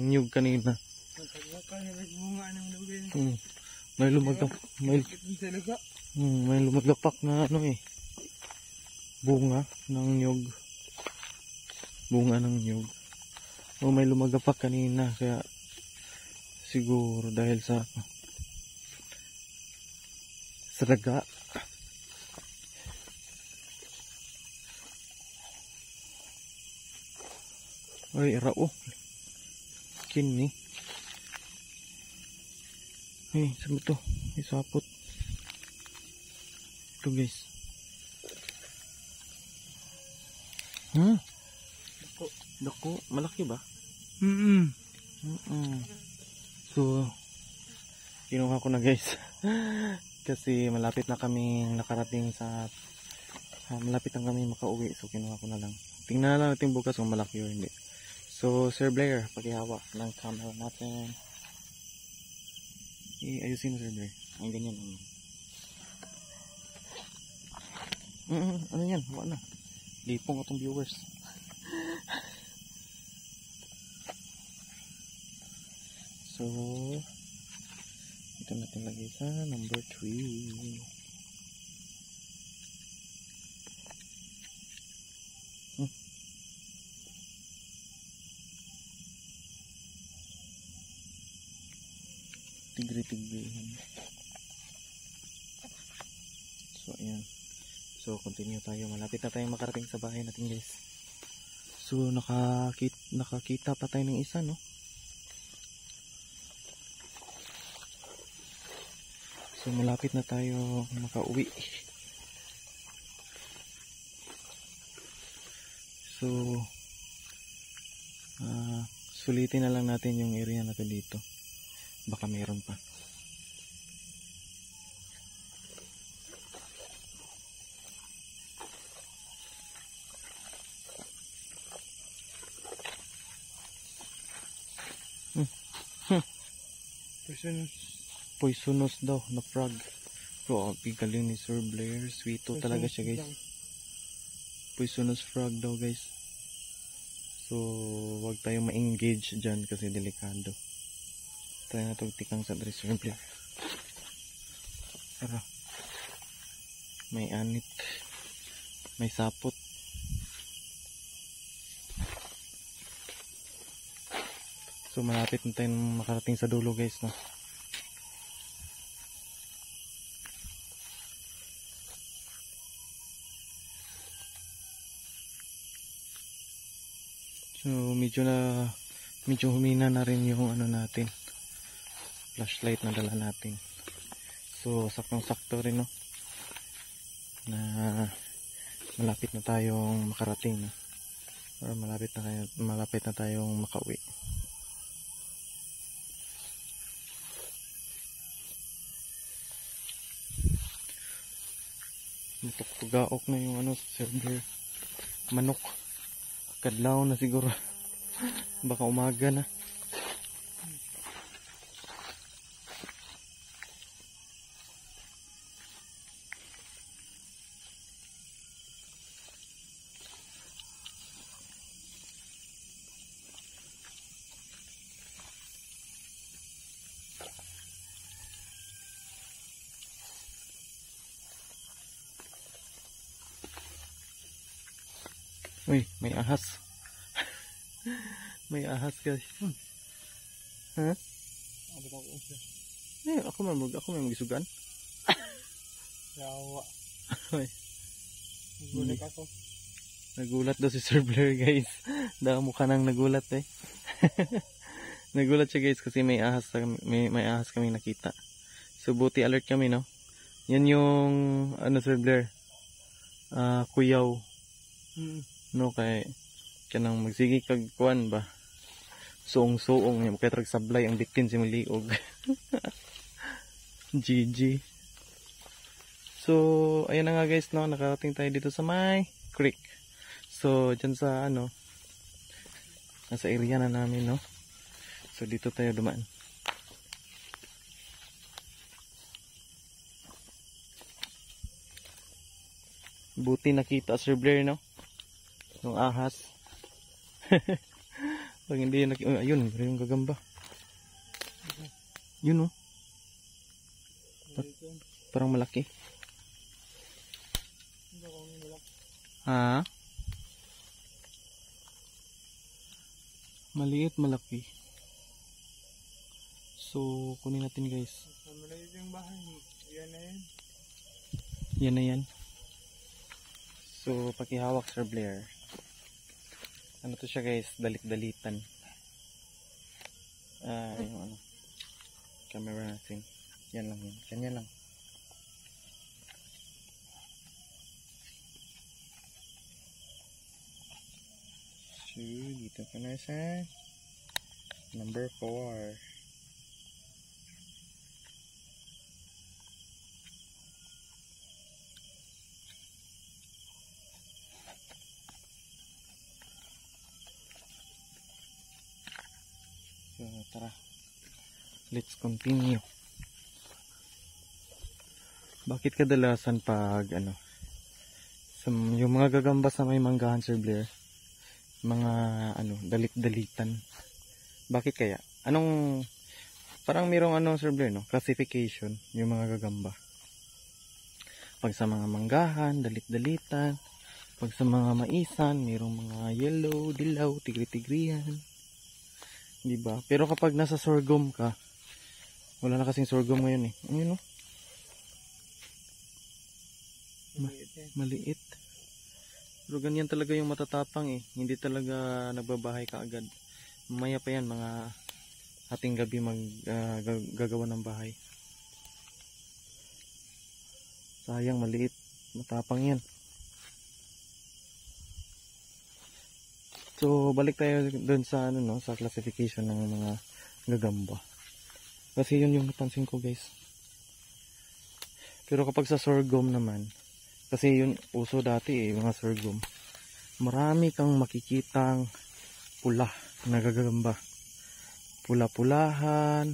niyog kanina. May lumagapak na bunga ng niyog. Oh, may lumagapak kanina kaya siguro dahil sa daga. Ay, rao. Kini. Ay, sabi to. May sapot. Ito guys. Dako. Malaki ba? So, kinuha ko na guys. Kasi malapit na kaming nakarating sa malapit na kami makauwi, so kinuha ko na lang. Tingnan na lang natin bukas kung malaki o hindi. So Sir Blair, paghihawak ng camera natin, ayusin mo Sir Blair. Ang ganyan naman. Ano yan? Hawa na. Lipong itong viewers. So ito natin lagay sa number 3. Tigri-tigrihan. So ayan. So continue tayo. Malapit na tayong makarating sa bahay natin guys. So nakakita pa tayo ng isa, no? So malapit na tayo makauwi. So sulitin na lang natin yung area na to dito. Baka meron pa. Poisonous daw na frog. Grabe, galing ni Sir Blair. Sweeto talaga siya guys. Poisonous frog daw guys. So wag tayo ma-engage dyan kasi delikado. Tayo na itong tikang sa Sir Blair. Tara. May anit. May sapot. So malapit na tayo makarating sa dulo guys, no? So medyo humina na rin yung natin, flashlight na dala natin. So saktong sakto rin, no, na malapit na tayong makarating, no? Or malapit na tayong makauwi. Matugtugaok na yung Sir Blair. Manok. Kadlaw na siguro. Baka umaga na. Uy, may ahas. May ahas guys. Ha? Abot ako siya. Ako may magisugan. Yawa. Uy. Gulik ako. Nagulat daw si Sir Blair guys. Damo ka nang nagulat eh. Nagulat siya guys kasi may ahas kami nakita. So buti alert kami no. Yan yung Sir Blair. Kuyaw. No kay kanang magsigi kag kuan ba. Suong-suong niya kay trag sablay ang bitin si Maliog. GG. So ayun na nga guys no, nakarating tayo dito sa may creek. So dyan sa nasa area na namin no. So dito tayo dumaan. Buti nakita Sir Blair no. Yung ahas. Pag hindi yun ayun, yung gagamba. Yun oh. Parang malaki. Ha? Maliit, malaki. So, kunin natin guys. Maliit yung bahay. Yan na yan. Yan na yan. So, pakihawak Sir Blair. Ano to siya guys? Dalit-dalitan. Yung camera natin. Yan lang yun. Kanya lang. So, dito ka na sa number 4. So, tara. Let's continue. Bakit kadalasan pag yung mga gagamba sa may manggahan Sir Blair, mga dalit-dalitan. Bakit kaya? Parang mayroong Sir Blair no, classification yung mga gagamba. Pag sa mga manggahan, dalit-dalitan. Pag sa mga maisan, mayroong mga yellow, dilaw, tigri-tigrihan. Diba? Pero kapag nasa sorghum ka, wala na kasing sorghum ngayon eh. Ayun no? Maliit. Pero ganyan talaga yung matatapang eh. Hindi talaga nagbabahay kaagad. Mamaya pa yan, mga hating gabi gagawa ng bahay. Sayang, maliit. Matapang yan. So, balik tayo dun sa sa classification ng mga gagamba. Kasi yun yung napansin ko guys. Pero kapag sa sorghum naman, kasi yun uso dati mga sorghum, marami kang makikitang pula na gagamba. Pula-pulahan.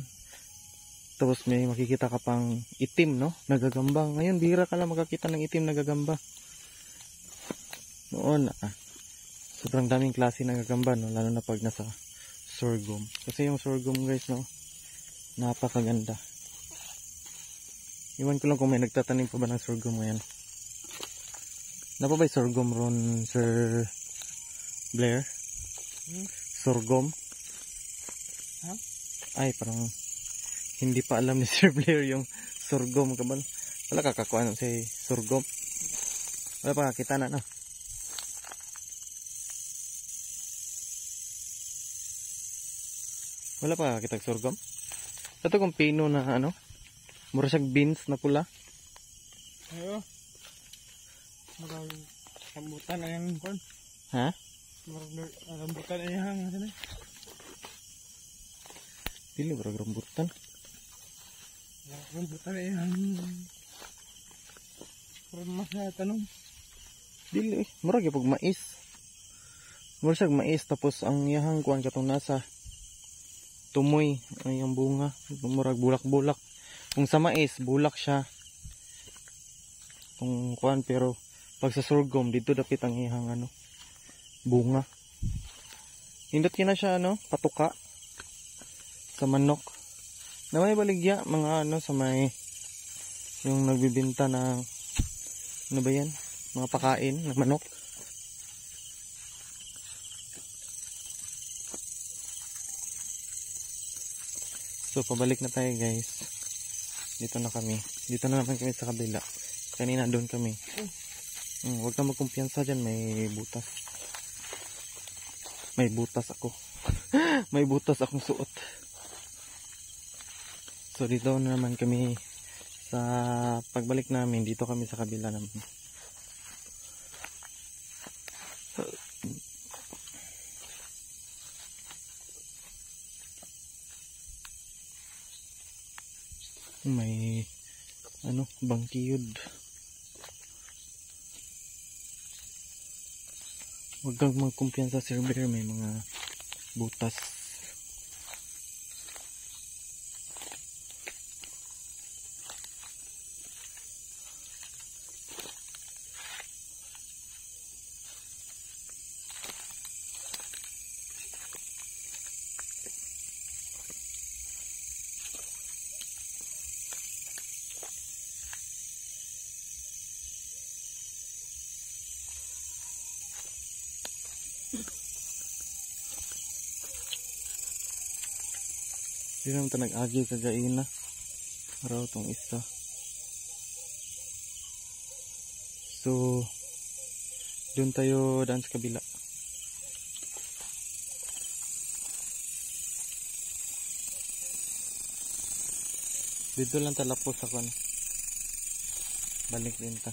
Tapos may makikita ka pang itim no, nagagamba. Ngayon bihira ka lang makakita ng itim na gagamba. Noon sobrang daming klase ng gagamba no, lalo na pag nasa sorghum. Kasi yung sorghum guys no, napakaganda. Iwan ko lang kung may nagtatanim pa ba ng sorghum ngayon. Napabay sorghum ron Sir Blair? Sorghum? Huh? Ay parang hindi pa alam ni Sir Blair yung sorghum kabal. Wala kakakuha si sorghum. Wala pa kita na no. Wala pa kitag sorghum. Ito kung pino na mura siyang beans na pula. Ayo. Marang rambutan na yan kon. Ha? Marang rambutan na yan sana. Dili barang rambutan. Rambutan na yan. Parang mas na tanong. Dili mura gyud mais. Mura siyang mais tapos ang yahang kuan katong nasa tumoy ay ang bunga, murag bulak-bulak. Kung sa mais, bulak siya. Kung kuan pero pag sa sorghum dito dapit ang ihang bunga. Hindot kina siya patuka sa manok. Na may baligya mga sa may yung nagbibenta ng ano ba yan? Mga pakain ng manok. So pabalik na tayo guys. Dito na kami. Dito na naman kami sa kabila. Kanina doon kami. Huwag na magkumpiyansa dyan. May butas. May butas ako. May butas akong suot. So dito na naman kami sa pagbalik namin. Dito kami sa kabila naman. May bangkiyod. Huwag kang magkumpiyansa Sir Blair, may mga butas. Hindi naman ito nag-agi kagaina. Araw itong isa. So, doon tayo daan sa kabila. Dito lang talapos ako. Balik din ta.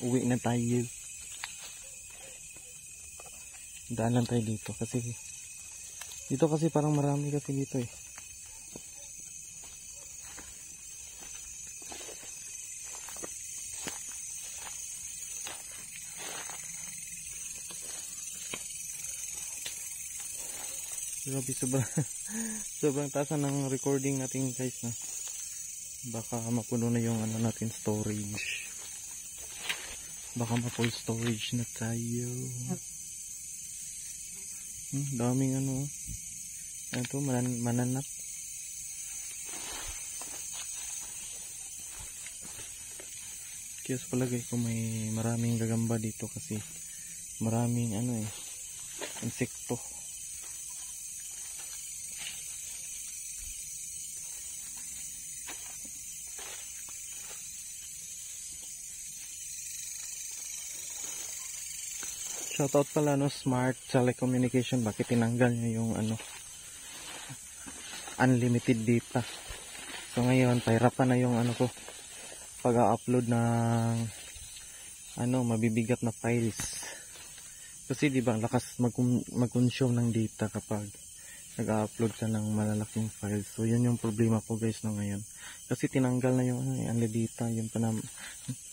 Uwi na tayo. Daan lang tayo dito kasi parang marami kasi dito eh. Grabe, sobrang taas ng recording natin guys na. Baka mapuno na yung natin storage. Baka ma-full storage na tayo. Daming ito mananap. Kaya sa palagay ko may maraming gagamba dito kasi maraming insekto. Shoutout pala Smart Telecommunication, bakit tinanggal niya yung unlimited data. So ngayon pahirapan na yung ko pag-upload ng mabibigat na files. Kasi di ba ang lakas mag-consume ng data kapag nag-upload ka ng malalaking files. So yun yung problema ko guys ngayon. Kasi tinanggal na yung unlimited data,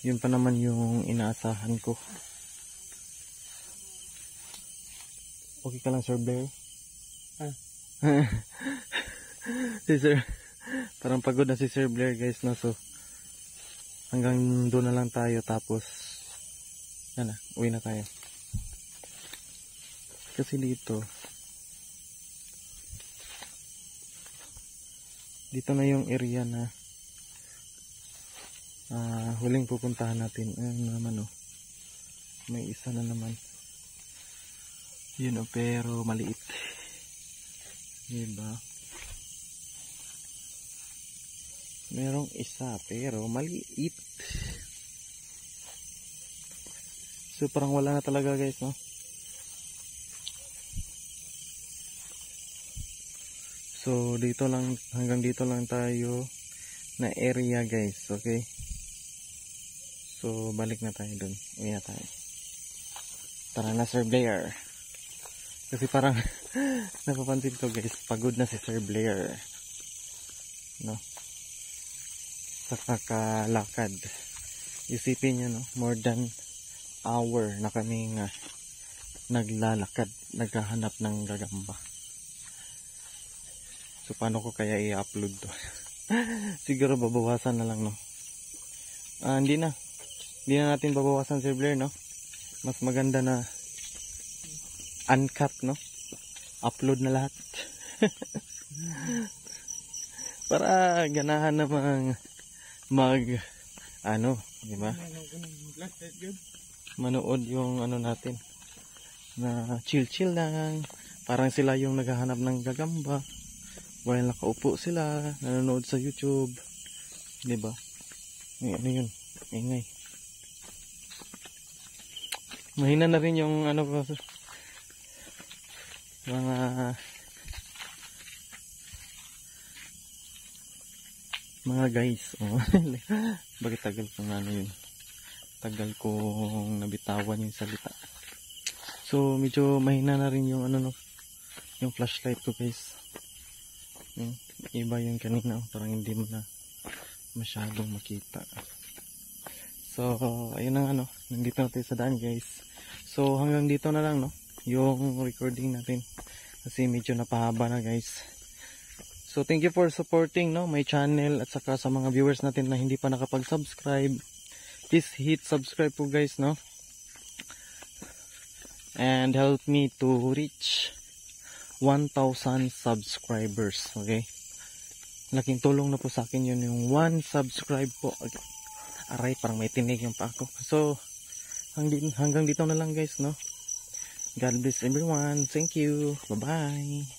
yun pa naman yung inaasahan ko. Okay ka lang Sir Blair? Si Sir, parang pagod na si Sir Blair guys so hanggang doon na lang tayo tapos uwi na tayo. Kasi dito na yung area na huling pupuntahan natin. May isa na naman. Yun pero maliit. Diba? Merong isa pero maliit. So parang wala na talaga guys So dito lang, hanggang dito lang tayo na area guys. Okay. So balik na tayo dun. Uwi na tayo. Tara na Sir Blair. Kasi parang napapansin ko guys, pagod na si Sir Blair. Sa kakalakad. Isipin nyo more than hour na kaming naglalakad, naghahanap ng gagamba. So paano ko kaya i-upload to? Siguro babawasan na lang hindi na natin babawasan Sir Blair Mas maganda na uncut upload na lahat. Para ganahan namang di ba? Manood yung natin na chill lang, Parang sila yung naghahanap ng gagamba while nakaupo sila, nanonood sa YouTube. Diba? Ano yun? Ingay. Mahina na rin yung ano ko, mga guys. Oh. Bakit tagal kong ano yun? Tagal kong nabitawan yung salita. So medyo mahina na rin yung ano no, yung flashlight ko guys. Iba yung kanina, parang hindi mo na masyadong makita. So ayun ang ano, nandito na tayo sa daan guys. So hanggang dito na lang no, yung recording natin. Kasi medyo napahaba na guys. So thank you for supporting no my channel at saka sa mga viewers natin na hindi pa nakapag-subscribe. Please hit subscribe po guys no. And help me to reach 1,000 subscribers. Okay? Laking tulong na po sa akin yun yung 1 subscribe po. Okay. Aray, parang may tinig yung pa ako. So hanggang dito na lang guys no. God bless everyone. Thank you. Bye-bye.